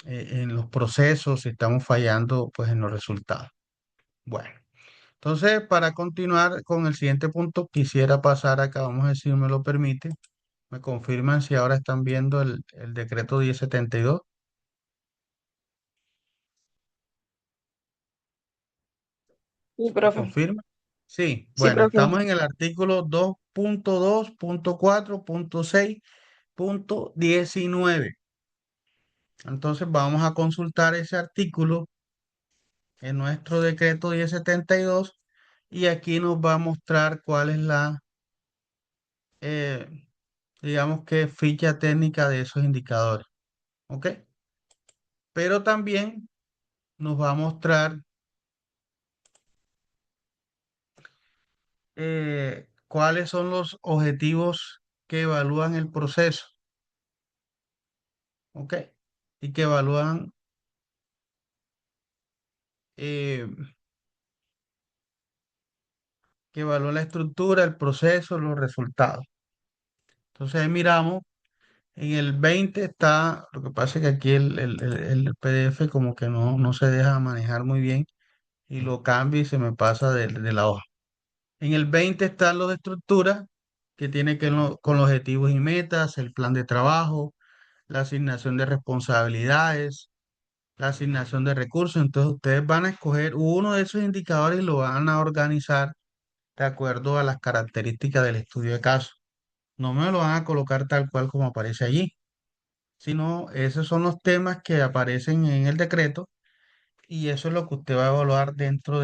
en los procesos, si estamos fallando pues en los resultados. Bueno, entonces para continuar con el siguiente punto, quisiera pasar acá, vamos a ver si me lo permite. Me confirman si ahora están viendo el decreto 1072. Sí, ¿Me profe. confirma? Sí, Sí, bueno, profe. estamos en el artículo 2.2.4.6.19. Entonces vamos a consultar ese artículo en nuestro decreto 1072 y aquí nos va a mostrar cuál es eh, digamos que ficha técnica de esos indicadores, ¿ok? Pero también nos va a mostrar cuáles son los objetivos que evalúan el proceso, ¿ok? Y eh, que evalúan la estructura, el proceso, los resultados. Entonces ahí miramos, en el 20 está, lo que pasa es que aquí el PDF como que no se deja manejar muy bien y lo cambio y se me pasa de la hoja. En el 20 están los de estructura, que tiene que ver con los objetivos y metas, el plan de trabajo, la asignación de responsabilidades, la asignación de recursos. Entonces ustedes van a escoger uno de esos indicadores y lo van a organizar de acuerdo a las características del estudio de caso. No me lo van a colocar tal cual como aparece allí, sino esos son los temas que aparecen en el decreto y eso es lo que usted va a evaluar dentro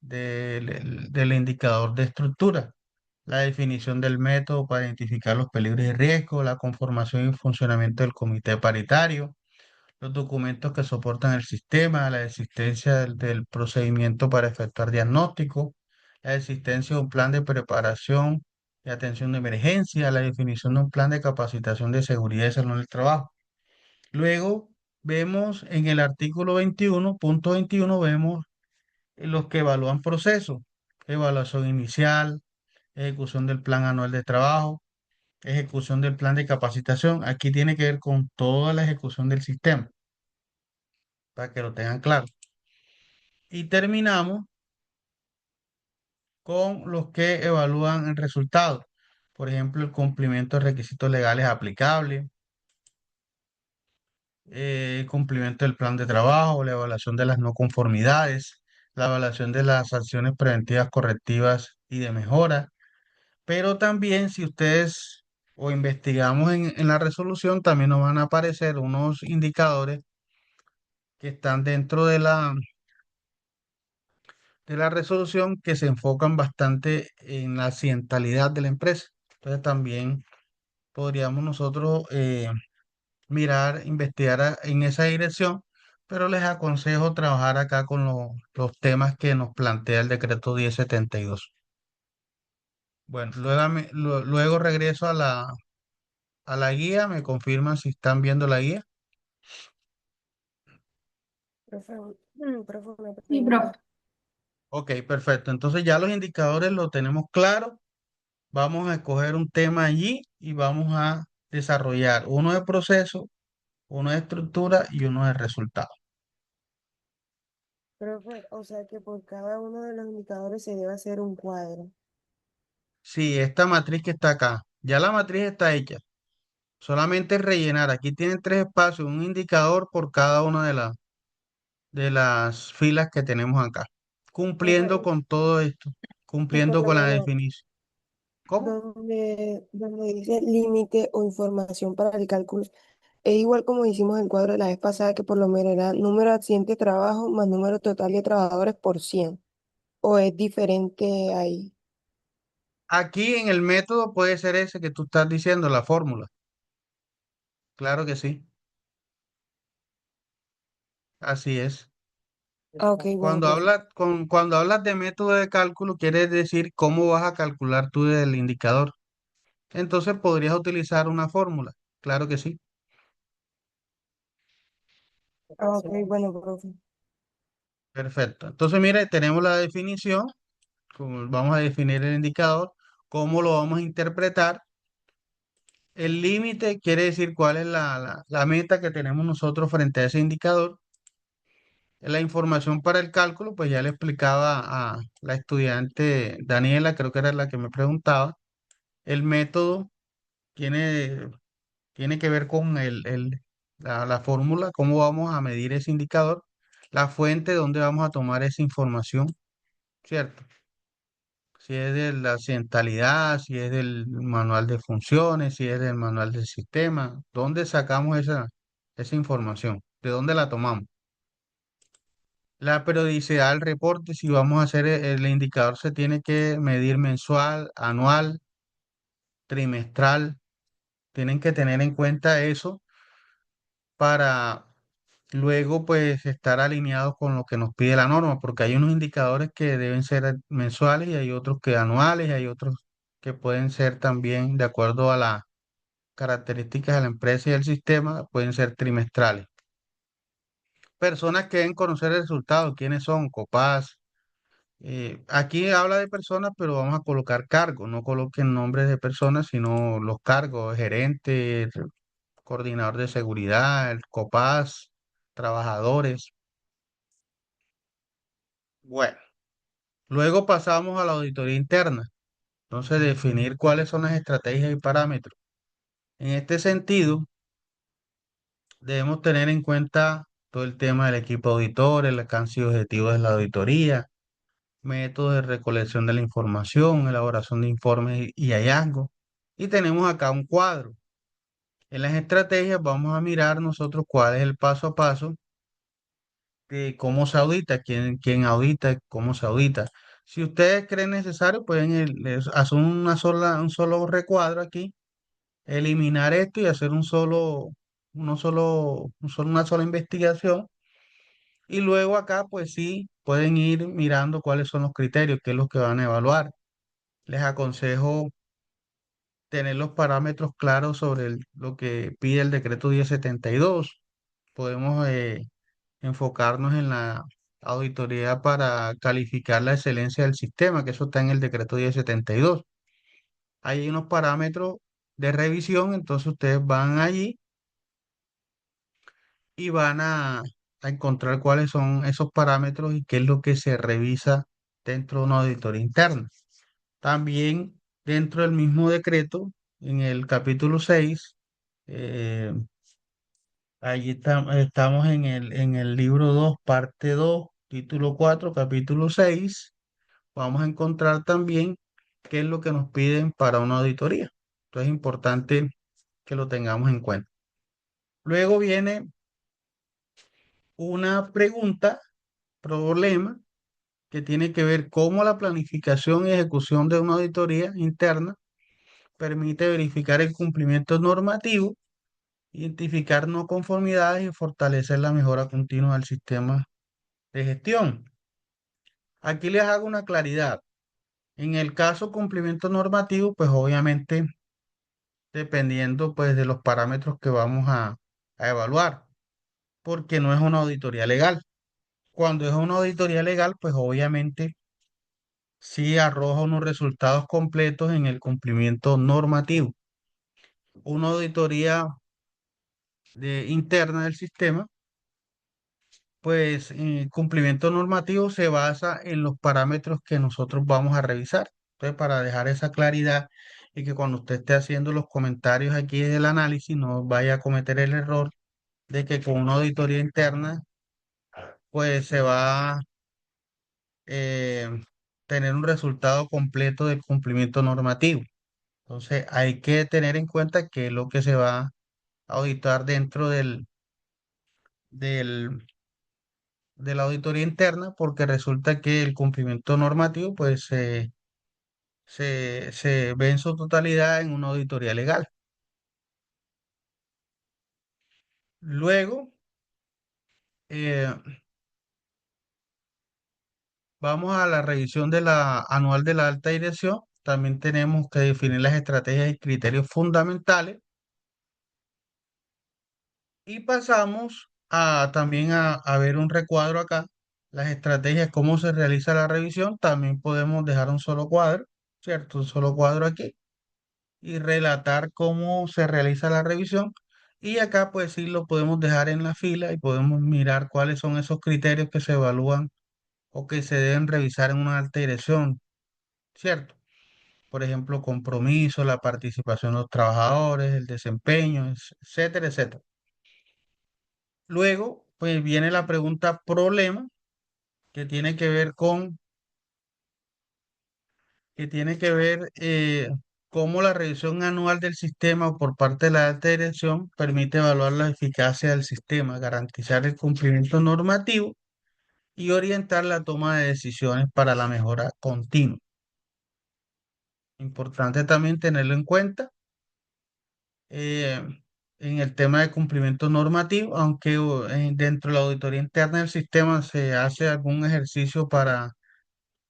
del indicador de estructura. La definición del método para identificar los peligros y riesgos, la conformación y funcionamiento del comité paritario, los documentos que soportan el sistema, la existencia del procedimiento para efectuar diagnóstico, la existencia de un plan de preparación y atención de emergencia, la definición de un plan de capacitación de seguridad y salud en el trabajo. Luego vemos en el artículo 21, punto 21, vemos los que evalúan procesos, evaluación inicial, ejecución del plan anual de trabajo, ejecución del plan de capacitación. Aquí tiene que ver con toda la ejecución del sistema, para que lo tengan claro. Y terminamos con los que evalúan el resultado. Por ejemplo, el cumplimiento de requisitos legales aplicables, cumplimiento del plan de trabajo, la evaluación de las no conformidades, la evaluación de las acciones preventivas, correctivas y de mejora. Pero también si ustedes o investigamos en la resolución, también nos van a aparecer unos indicadores que están dentro de la resolución que se enfocan bastante en la accidentalidad de la empresa. Entonces también podríamos nosotros mirar, investigar en esa dirección, pero les aconsejo trabajar acá con los temas que nos plantea el decreto 1072. Bueno, luego regreso a la guía, me confirman si están viendo la guía. Profe, profe, una Sí, pregunta. profe. Ok, perfecto. Entonces ya los indicadores lo tenemos claro. Vamos a escoger un tema allí y vamos a desarrollar uno de proceso, uno de estructura y uno de resultado. Profe, o sea que por cada uno de los indicadores se debe hacer un cuadro. Sí, esta matriz que está acá, ya la matriz está hecha. Solamente es rellenar. Aquí tienen tres espacios, un indicador por cada una de las filas que tenemos acá. Profe, Cumpliendo con todo esto, y por cumpliendo lo con la menos, definición. ¿Cómo? donde dice límite o información para el cálculo, es igual como hicimos el cuadro de la vez pasada, que por lo menos era número de accidentes de trabajo más número total de trabajadores por 100. ¿O es diferente ahí? Aquí en el método puede ser ese que tú estás diciendo, la fórmula. Claro que sí, así es. Ah, ok, bueno, Cuando profe. cuando hablas de método de cálculo, quiere decir cómo vas a calcular tú el indicador. Entonces podrías utilizar una fórmula. Claro que sí. Ah, ok, bueno, profe. Perfecto. Entonces, mire, tenemos la definición, vamos a definir el indicador, cómo lo vamos a interpretar. El límite quiere decir cuál es la meta que tenemos nosotros frente a ese indicador. La información para el cálculo, pues ya le explicaba a la estudiante Daniela, creo que era la que me preguntaba. El método tiene, tiene que ver con la fórmula, cómo vamos a medir ese indicador, la fuente donde vamos a tomar esa información, ¿cierto? Si es de la accidentalidad, si es del manual de funciones, si es del manual del sistema, ¿dónde sacamos esa información? ¿De dónde la tomamos? La periodicidad del reporte, si vamos a hacer el indicador, se tiene que medir mensual, anual, trimestral. Tienen que tener en cuenta eso para luego pues estar alineados con lo que nos pide la norma, porque hay unos indicadores que deben ser mensuales y hay otros que anuales y hay otros que pueden ser también de acuerdo a las características de la empresa y del sistema, pueden ser trimestrales. Personas que deben conocer el resultado, ¿quiénes son? Copás. Aquí habla de personas, pero vamos a colocar cargos, no coloquen nombres de personas, sino los cargos, gerente, coordinador de seguridad, el Copás, trabajadores. Bueno, luego pasamos a la auditoría interna. Entonces, definir cuáles son las estrategias y parámetros. En este sentido, debemos tener en cuenta todo el tema del equipo auditor, el alcance y objetivos de la auditoría, métodos de recolección de la información, elaboración de informes y hallazgos. Y tenemos acá un cuadro. En las estrategias vamos a mirar nosotros cuál es el paso a paso de cómo se audita, quién audita, cómo se audita. Si ustedes creen necesario, pueden hacer un solo recuadro aquí, eliminar esto y hacer una sola investigación. Y luego acá, pues sí, pueden ir mirando cuáles son los criterios, qué es lo que van a evaluar. Les aconsejo tener los parámetros claros sobre lo que pide el decreto 1072. Podemos enfocarnos en la auditoría para calificar la excelencia del sistema, que eso está en el decreto 1072. Hay unos parámetros de revisión, entonces ustedes van allí y van a encontrar cuáles son esos parámetros y qué es lo que se revisa dentro de una auditoría interna. También dentro del mismo decreto, en el capítulo 6, eh, allí estamos en el libro 2 parte 2 título 4 capítulo 6. Vamos a encontrar también qué es lo que nos piden para una auditoría. Entonces es importante que lo tengamos en cuenta. Luego viene una pregunta, problema, que tiene que ver cómo la planificación y ejecución de una auditoría interna permite verificar el cumplimiento normativo, identificar no conformidades y fortalecer la mejora continua del sistema de gestión. Aquí les hago una claridad. En el caso cumplimiento normativo, pues obviamente dependiendo pues de los parámetros que vamos a evaluar, porque no es una auditoría legal. Cuando es una auditoría legal, pues obviamente sí arroja unos resultados completos en el cumplimiento normativo. Una auditoría interna del sistema, pues el cumplimiento normativo se basa en los parámetros que nosotros vamos a revisar. Entonces, para dejar esa claridad y que cuando usted esté haciendo los comentarios aquí del análisis no vaya a cometer el error de que con una auditoría interna, pues se va a tener un resultado completo del cumplimiento normativo. Entonces, hay que tener en cuenta que es lo que se va a auditar dentro del, de la auditoría interna, porque resulta que el cumplimiento normativo, pues, se ve en su totalidad en una auditoría legal. Luego, eh, vamos a la revisión de la anual de la alta dirección. También tenemos que definir las estrategias y criterios fundamentales. Y pasamos también a ver un recuadro acá, las estrategias, cómo se realiza la revisión. También podemos dejar un solo cuadro, ¿cierto? Un solo cuadro aquí y relatar cómo se realiza la revisión. Y acá pues sí lo podemos dejar en la fila y podemos mirar cuáles son esos criterios que se evalúan o que se deben revisar en una alta dirección, ¿cierto? Por ejemplo, compromiso, la participación de los trabajadores, el desempeño, etcétera, etcétera. Luego, pues viene la pregunta problema, que tiene que ver cómo la revisión anual del sistema o por parte de la alta dirección permite evaluar la eficacia del sistema, garantizar el cumplimiento normativo y orientar la toma de decisiones para la mejora continua. Importante también tenerlo en cuenta eh, en el tema de cumplimiento normativo, aunque dentro de la auditoría interna del sistema se hace algún ejercicio para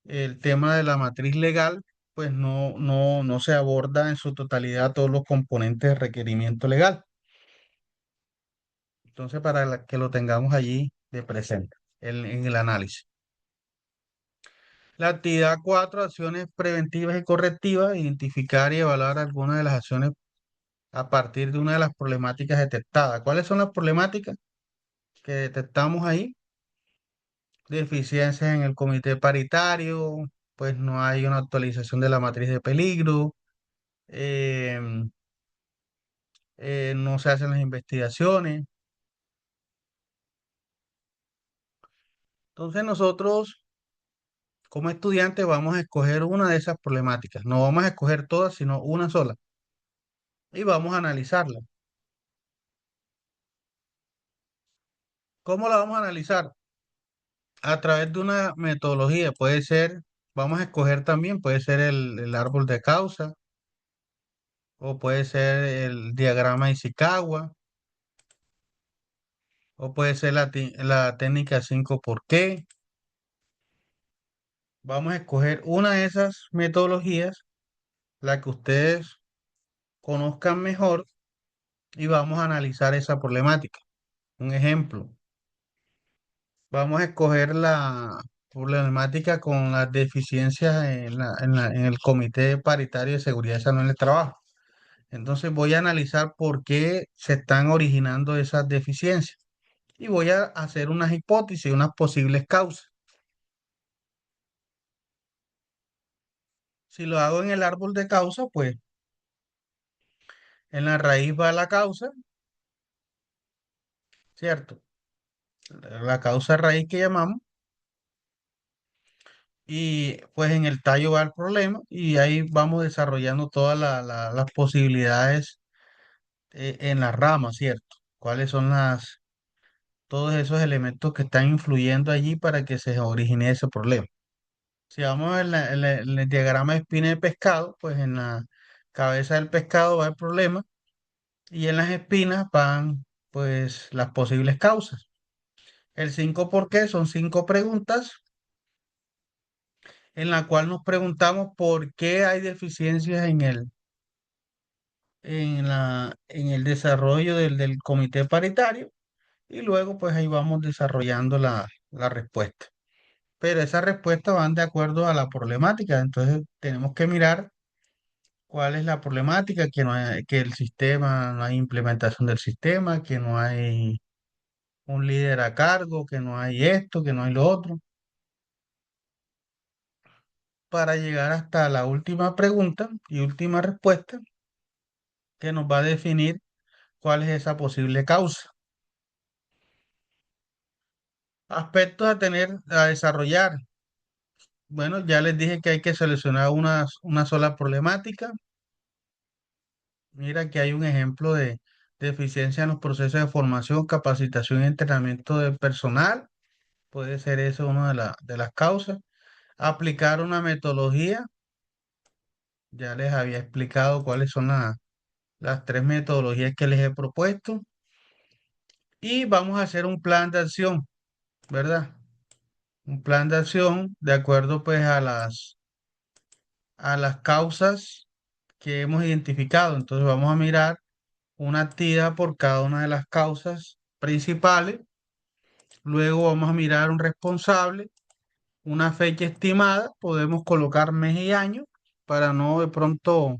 el tema de la matriz legal, pues no se aborda en su totalidad todos los componentes de requerimiento legal. Entonces, que lo tengamos allí de presente en el análisis. La actividad 4, acciones preventivas y correctivas, identificar y evaluar algunas de las acciones a partir de una de las problemáticas detectadas. ¿Cuáles son las problemáticas que detectamos ahí? Deficiencias en el comité paritario, pues no hay una actualización de la matriz de peligro, em, no se hacen las investigaciones. Entonces nosotros, como estudiantes, vamos a escoger una de esas problemáticas. No vamos a escoger todas, sino una sola. Y vamos a analizarla. ¿Cómo la vamos a analizar? A través de una metodología. Puede ser, vamos a escoger también, puede ser el árbol de causa o puede ser el diagrama de Ishikawa o puede ser la técnica 5 por qué. Vamos a escoger una de esas metodologías, la que ustedes conozcan mejor y vamos a analizar esa problemática. Un ejemplo, vamos a escoger la problemática con las deficiencias en el Comité Paritario de Seguridad y Salud en el Trabajo. Entonces voy a analizar por qué se están originando esas deficiencias y voy a hacer unas hipótesis, unas posibles causas. Si lo hago en el árbol de causa, pues en la raíz va la causa, ¿cierto? La causa raíz que llamamos. Y pues en el tallo va el problema y ahí vamos desarrollando todas las posibilidades en la rama, ¿cierto? ¿Cuáles son todos esos elementos que están influyendo allí para que se origine ese problema? Si vamos en el diagrama de espina de pescado, pues en la cabeza del pescado va el problema y en las espinas van pues las posibles causas. El 5 por qué son 5 preguntas en la cual nos preguntamos por qué hay deficiencias en el desarrollo del comité paritario y luego pues ahí vamos desarrollando la respuesta. Pero esas respuestas van de acuerdo a la problemática, entonces tenemos que mirar cuál es la problemática, que no hay, que el sistema, no hay implementación del sistema, que no hay un líder a cargo, que no hay esto, que no hay lo otro, para llegar hasta la última pregunta y última respuesta que nos va a definir cuál es esa posible causa. Aspectos a tener, a desarrollar. Bueno, ya les dije que hay que seleccionar una sola problemática. Mira que hay un ejemplo de deficiencia en los procesos de formación, capacitación y entrenamiento del personal. Puede ser eso una de las causas. Aplicar una metodología. Ya les había explicado cuáles son las 3 metodologías que les he propuesto. Y vamos a hacer un plan de acción, ¿verdad? un plan de acción de acuerdo pues a las causas que hemos identificado. Entonces vamos a mirar una actividad por cada una de las causas principales. Luego vamos a mirar un responsable, una fecha estimada. Podemos colocar mes y año para no de pronto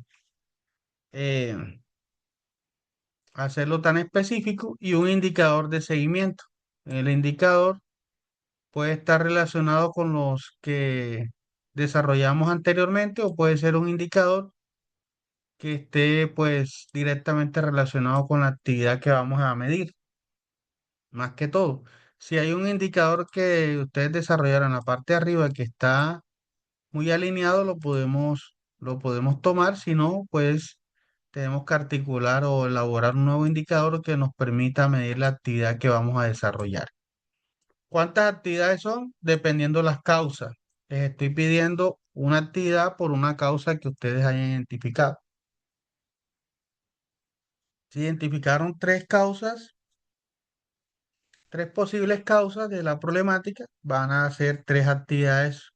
eh, hacerlo tan específico y un indicador de seguimiento. El indicador puede estar relacionado con los que desarrollamos anteriormente o puede ser un indicador que esté pues directamente relacionado con la actividad que vamos a medir, más que todo. Si hay un indicador que ustedes desarrollaron en la parte de arriba que está muy alineado, lo podemos tomar, si no, pues tenemos que articular o elaborar un nuevo indicador que nos permita medir la actividad que vamos a desarrollar. ¿Cuántas actividades son? Dependiendo las causas. Les estoy pidiendo una actividad por una causa que ustedes hayan identificado. Si identificaron tres causas, tres posibles causas de la problemática, van a hacer tres actividades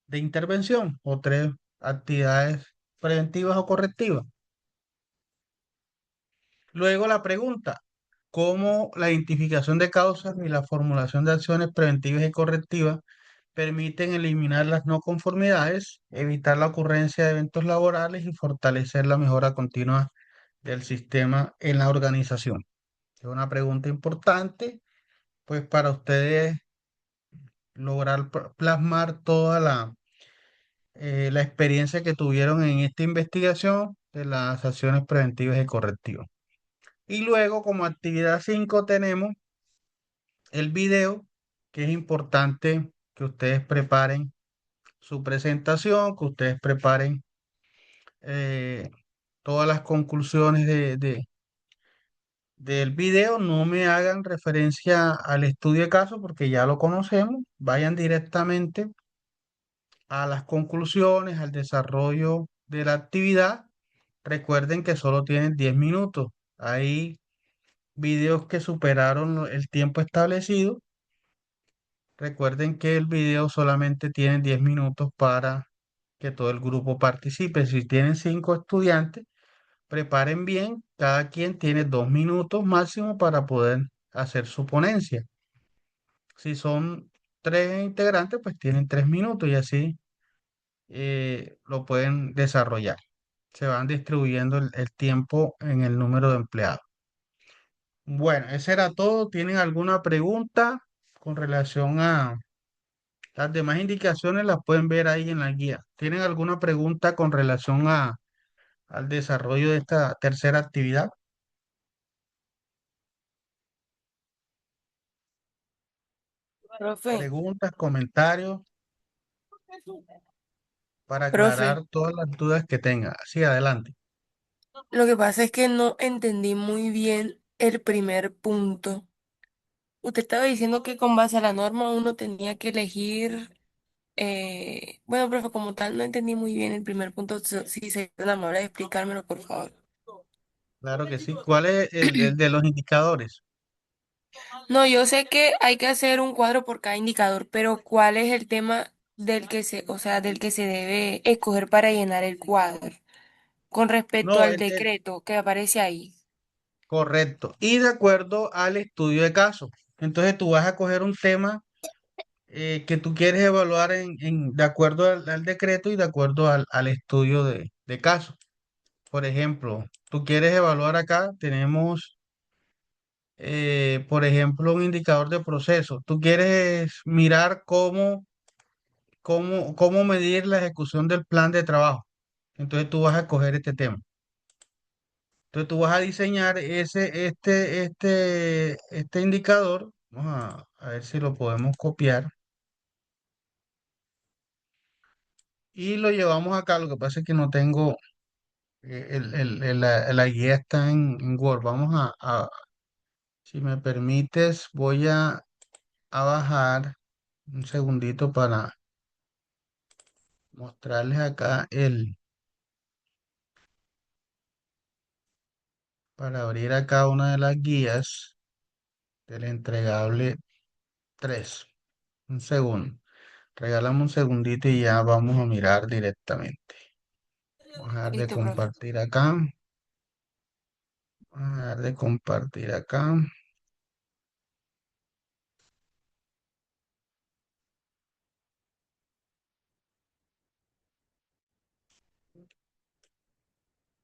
de intervención o tres actividades preventivas o correctivas. Luego la pregunta, ¿cómo la identificación de causas y la formulación de acciones preventivas y correctivas permiten eliminar las no conformidades, evitar la ocurrencia de eventos laborales y fortalecer la mejora continua del sistema en la organización? Es una pregunta importante, pues para ustedes lograr plasmar toda la experiencia que tuvieron en esta investigación de las acciones preventivas y correctivas. Y luego, como actividad 5 tenemos el video, que es importante que ustedes preparen su presentación, que ustedes preparen eh, todas las conclusiones del video. No me hagan referencia al estudio de caso porque ya lo conocemos. Vayan directamente a las conclusiones, al desarrollo de la actividad. Recuerden que solo tienen 10 minutos. Hay videos que superaron el tiempo establecido. Recuerden que el video solamente tiene 10 minutos para que todo el grupo participe. Si tienen 5 estudiantes, preparen bien. Cada quien tiene 2 minutos máximo para poder hacer su ponencia. Si son 3 integrantes, pues tienen 3 minutos y así lo pueden desarrollar. Se van distribuyendo el tiempo en el número de empleados. Bueno, ese era todo. ¿Tienen alguna pregunta con relación a las demás indicaciones? Las pueden ver ahí en la guía. ¿Tienen alguna pregunta con relación al desarrollo de esta tercera actividad? Profe, Preguntas, comentarios para profe, aclarar todas las dudas que tenga. Sí, adelante. lo que pasa es que no entendí muy bien el primer punto. Usted estaba diciendo que con base a la norma uno tenía que elegir, bueno, profe, como tal no entendí muy bien el primer punto. Si se enamora de explicármelo, por favor. Claro que sí. ¿Cuál es el de los indicadores? No, yo sé que hay que hacer un cuadro por cada indicador, pero ¿cuál es el tema o sea, del que se debe escoger para llenar el cuadro con respecto No, al decreto que aparece ahí? correcto. Y de acuerdo al estudio de caso. Entonces tú vas a coger un tema que tú quieres evaluar de acuerdo al decreto y de acuerdo al estudio de caso. Por ejemplo, tú quieres evaluar acá, tenemos, por ejemplo, un indicador de proceso. Tú quieres mirar cómo medir la ejecución del plan de trabajo. Entonces tú vas a coger este tema. Entonces tú vas a diseñar este indicador. Vamos a ver si lo podemos copiar. Y lo llevamos acá. Lo que pasa es que no tengo, la guía está en Word. Si me permites, voy a bajar un segundito para mostrarles acá para abrir acá una de las guías del entregable 3. Un segundo. Regálame un segundito y ya vamos a mirar directamente. Vamos a dejar de Listo, profe. compartir acá. Vamos a dejar de compartir acá.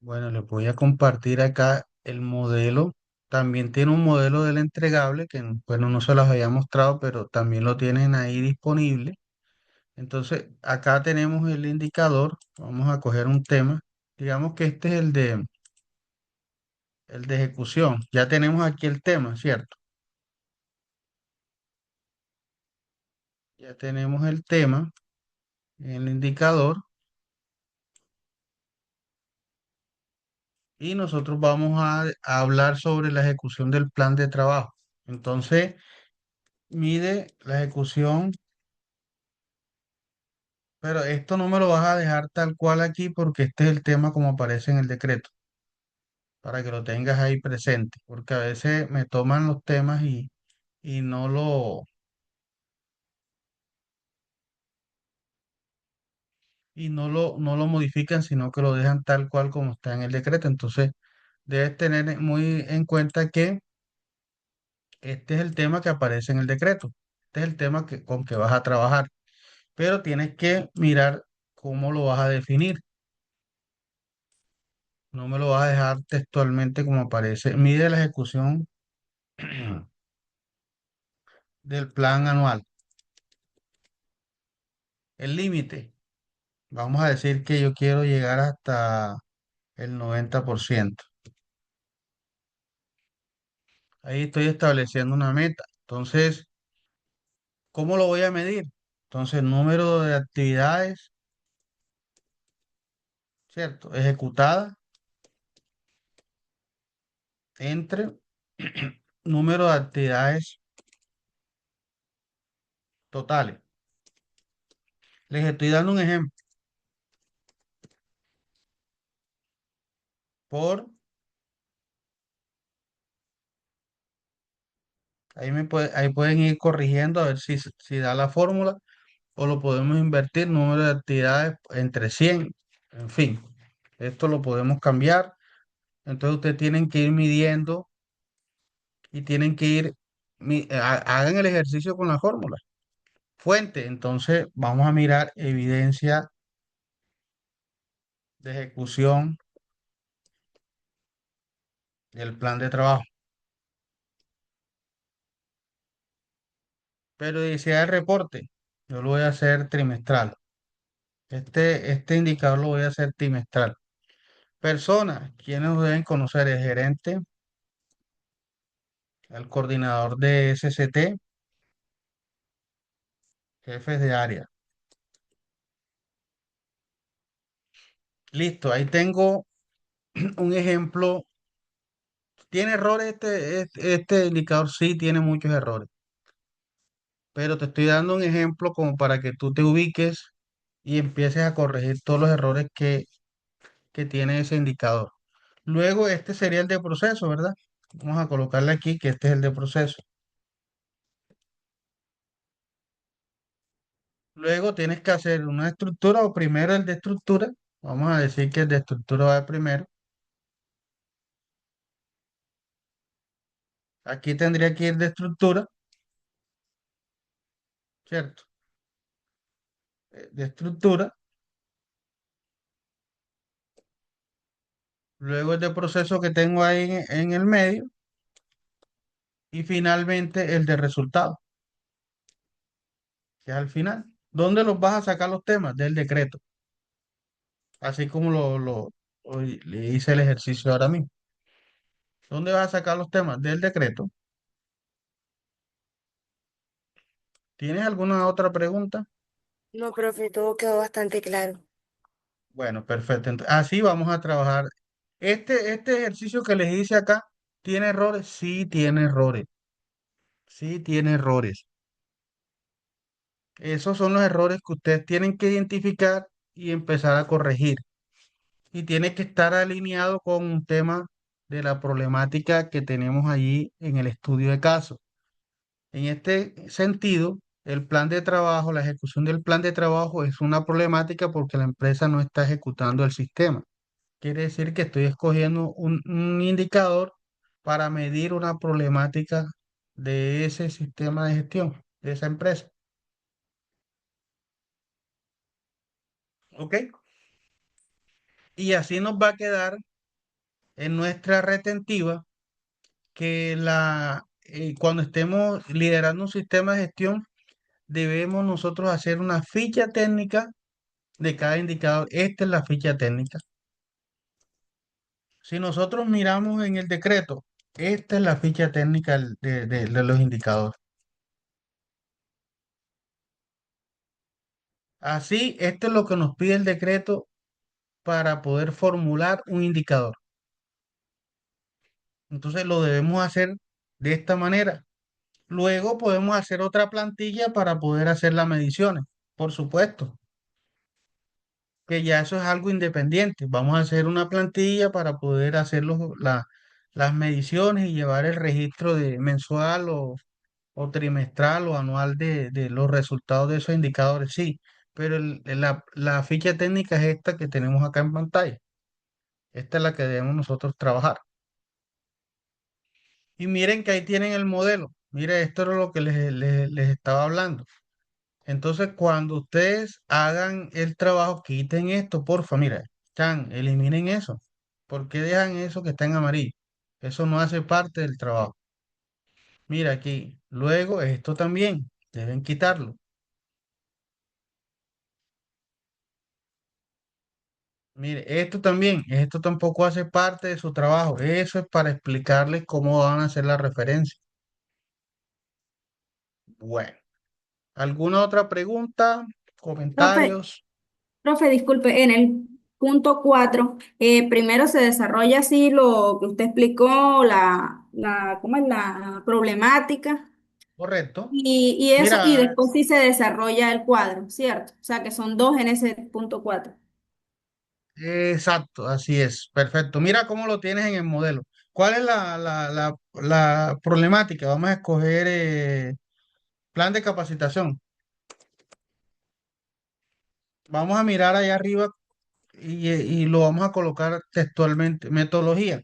Bueno, les voy a compartir acá el modelo. También tiene un modelo del entregable que, bueno, no se los había mostrado, pero también lo tienen ahí disponible. Entonces, acá tenemos el indicador. Vamos a coger un tema. Digamos que este es el de ejecución. Ya tenemos aquí el tema, ¿cierto? Ya tenemos el tema en el indicador y nosotros vamos a hablar sobre la ejecución del plan de trabajo. Entonces, mide la ejecución, pero esto no me lo vas a dejar tal cual aquí porque este es el tema como aparece en el decreto, para que lo tengas ahí presente, porque a veces me toman los temas y no lo modifican, sino que lo dejan tal cual como está en el decreto. Entonces, debes tener muy en cuenta que este es el tema que aparece en el decreto. Este es el tema con que vas a trabajar, pero tienes que mirar cómo lo vas a definir. No me lo vas a dejar textualmente como aparece. Mide la ejecución del plan anual. El límite, vamos a decir que yo quiero llegar hasta el 90%. Ahí estoy estableciendo una meta. Entonces, ¿cómo lo voy a medir? Entonces, número de actividades, ¿cierto? Ejecutadas entre número de actividades totales. Les estoy dando un ejemplo. Ahí pueden ir corrigiendo a ver si da la fórmula o lo podemos invertir, número de actividades entre 100, en fin, esto lo podemos cambiar. Entonces ustedes tienen que ir midiendo y tienen que ir, hagan el ejercicio con la fórmula. Fuente, entonces vamos a mirar evidencia de ejecución del plan de trabajo. Periodicidad del reporte, yo lo voy a hacer trimestral. Este indicador lo voy a hacer trimestral. Personas, quienes lo deben conocer, el gerente, el coordinador de SCT, jefes de área. Listo, ahí tengo un ejemplo. ¿Tiene errores este indicador? Sí, tiene muchos errores, pero te estoy dando un ejemplo como para que tú te ubiques y empieces a corregir todos los errores que tiene ese indicador. Luego, este sería el de proceso, ¿verdad? Vamos a colocarle aquí que este es el de proceso. Luego tienes que hacer una estructura o primero el de estructura. Vamos a decir que el de estructura va primero. Aquí tendría que ir de estructura, ¿cierto? De estructura. Luego el de proceso que tengo ahí en el medio. Y finalmente el de resultado, que es al final. ¿Dónde los vas a sacar los temas? Del decreto. Así como hoy le hice el ejercicio ahora mismo. ¿Dónde vas a sacar los temas? Del decreto. ¿Tienes alguna otra pregunta? No, profe, todo quedó bastante claro. Bueno, perfecto. Así vamos a trabajar. Este ejercicio que les hice acá, ¿tiene errores? Sí, tiene errores. Sí, tiene errores. Esos son los errores que ustedes tienen que identificar y empezar a corregir. Y tiene que estar alineado con un tema de la problemática que tenemos allí en el estudio de caso. En este sentido, el plan de trabajo, la ejecución del plan de trabajo es una problemática porque la empresa no está ejecutando el sistema. Quiere decir que estoy escogiendo un indicador para medir una problemática de ese sistema de gestión, de esa empresa. ¿Ok? Y así nos va a quedar en nuestra retentiva que cuando estemos liderando un sistema de gestión, debemos nosotros hacer una ficha técnica de cada indicador. Esta es la ficha técnica. Si nosotros miramos en el decreto, esta es la ficha técnica de los indicadores. Así, esto es lo que nos pide el decreto para poder formular un indicador. Entonces lo debemos hacer de esta manera. Luego podemos hacer otra plantilla para poder hacer las mediciones. Por supuesto, que ya eso es algo independiente. Vamos a hacer una plantilla para poder hacer las mediciones y llevar el registro de mensual o trimestral o anual de los resultados de esos indicadores. Sí, pero la ficha técnica es esta que tenemos acá en pantalla. Esta es la que debemos nosotros trabajar. Y miren que ahí tienen el modelo. Mire, esto era lo que les estaba hablando. Entonces, cuando ustedes hagan el trabajo, quiten esto, porfa. Mira, Chan, eliminen eso. ¿Por qué dejan eso que está en amarillo? Eso no hace parte del trabajo. Mira aquí. Luego, esto también. Deben quitarlo. Mire, esto también. Esto tampoco hace parte de su trabajo. Eso es para explicarles cómo van a hacer la referencia. Bueno. ¿Alguna otra pregunta? Profe, ¿Comentarios? profe, disculpe, en el punto 4, primero se desarrolla así lo que usted explicó, ¿cómo es la problemática? Correcto. Y eso, y Mira, después sí se desarrolla el cuadro, ¿cierto? O sea que son dos en ese punto 4. exacto, así es. Perfecto. Mira cómo lo tienes en el modelo. ¿Cuál es la problemática? Vamos a escoger plan de capacitación. Vamos a mirar allá arriba y lo vamos a colocar textualmente. Metodología.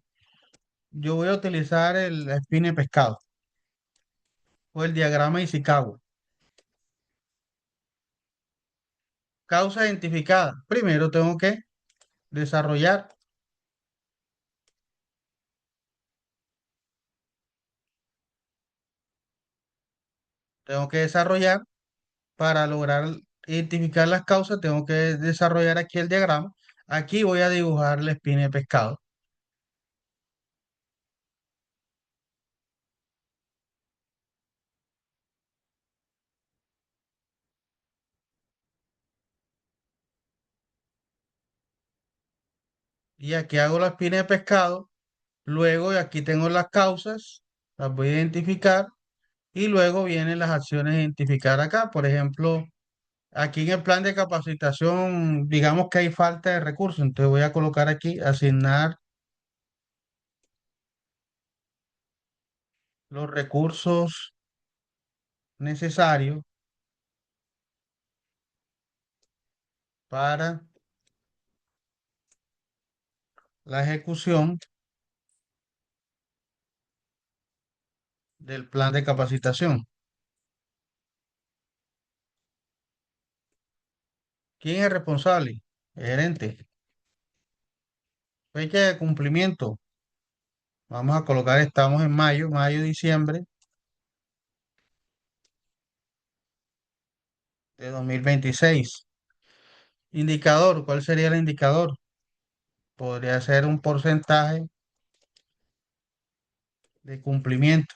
Yo voy a utilizar la espina de pescado o el diagrama Ishikawa. Causa identificada. Primero tengo que desarrollar. Tengo que desarrollar para lograr identificar las causas. Tengo que desarrollar aquí el diagrama. Aquí voy a dibujar la espina de pescado. Y aquí hago la espina de pescado. Luego aquí tengo las causas. Las voy a identificar. Y luego vienen las acciones a identificar acá. Por ejemplo, aquí en el plan de capacitación, digamos que hay falta de recursos. Entonces voy a colocar aquí, asignar los recursos necesarios para la ejecución del plan de capacitación. ¿Quién es el responsable? El gerente. Fecha de cumplimiento. Vamos a colocar, estamos en mayo, diciembre de 2026. Indicador, ¿cuál sería el indicador? Podría ser un porcentaje de cumplimiento.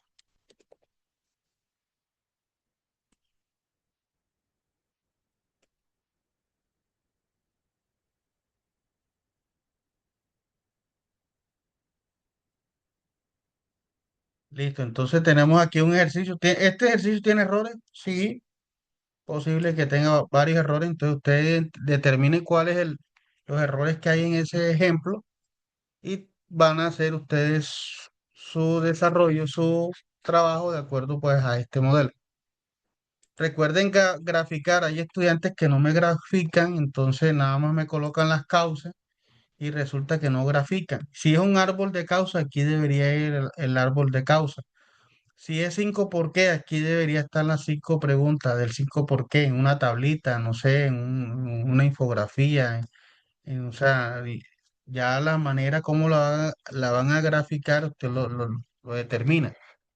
Listo, entonces tenemos aquí un ejercicio. ¿Este ejercicio tiene errores? Sí, posible que tenga varios errores. Entonces ustedes determinen cuáles los errores que hay en ese ejemplo y van a hacer ustedes su desarrollo, su trabajo de acuerdo pues a este modelo. Recuerden graficar, hay estudiantes que no me grafican, entonces nada más me colocan las causas y resulta que no grafican. Si es un árbol de causa, aquí debería ir el árbol de causa. Si es 5 por qué, aquí debería estar las 5 preguntas del 5 por qué en una tablita, no sé, en una infografía, o sea, ya la manera como la van a graficar, usted lo determina.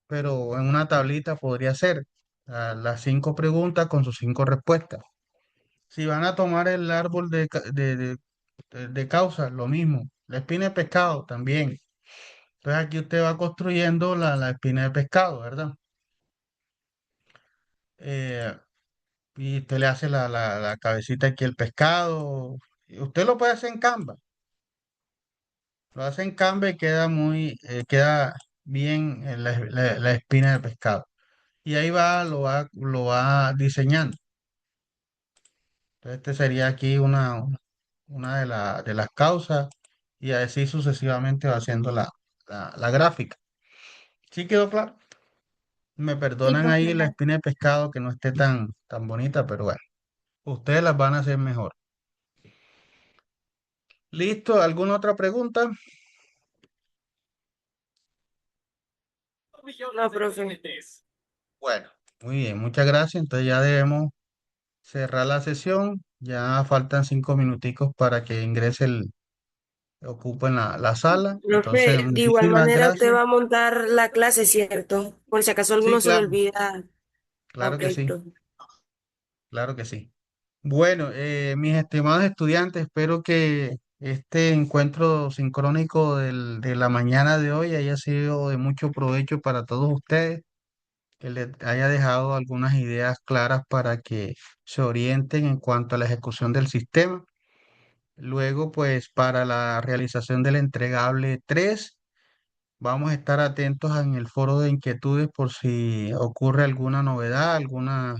Pero en una tablita podría ser las 5 preguntas con sus 5 respuestas. Si van a tomar el árbol de causa, lo mismo. La espina de pescado también. Entonces aquí usted va construyendo la espina de pescado, ¿verdad? Eh, y usted le hace la cabecita aquí al pescado. Y usted lo puede hacer en Canva. Lo hace en Canva y queda bien la espina de pescado. Y ahí lo va diseñando. Entonces, este sería aquí una de las causas y así sucesivamente va haciendo la gráfica. ¿Sí quedó claro? Me Sí, perdonan profe. ahí la espina de pescado que no esté tan bonita, pero bueno, ustedes las van a hacer mejor. ¿Listo? ¿Alguna otra pregunta? No, profe. Bueno, muy bien, muchas gracias. Entonces ya debemos cerrar la sesión. Ya faltan 5 minuticos para que ocupen la sala. Entonces, Profe, de igual muchísimas manera usted gracias. va a montar la clase, ¿cierto? Por si acaso Sí, alguno se le claro, olvida. claro Ok, que sí, profe. claro que sí. Bueno, mis estimados estudiantes, espero que este encuentro sincrónico de la mañana de hoy haya sido de mucho provecho para todos ustedes, que les haya dejado algunas ideas claras para que se orienten en cuanto a la ejecución del sistema. Luego, pues para la realización del entregable 3, vamos a estar atentos en el foro de inquietudes por si ocurre alguna novedad, alguna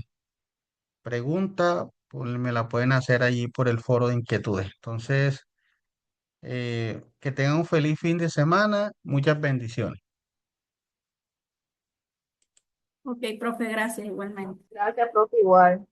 pregunta, pues me la pueden hacer allí por el foro de inquietudes. Entonces, que tengan un feliz fin de semana. Muchas bendiciones. Ok, profe, gracias igualmente. Gracias, profe, igual.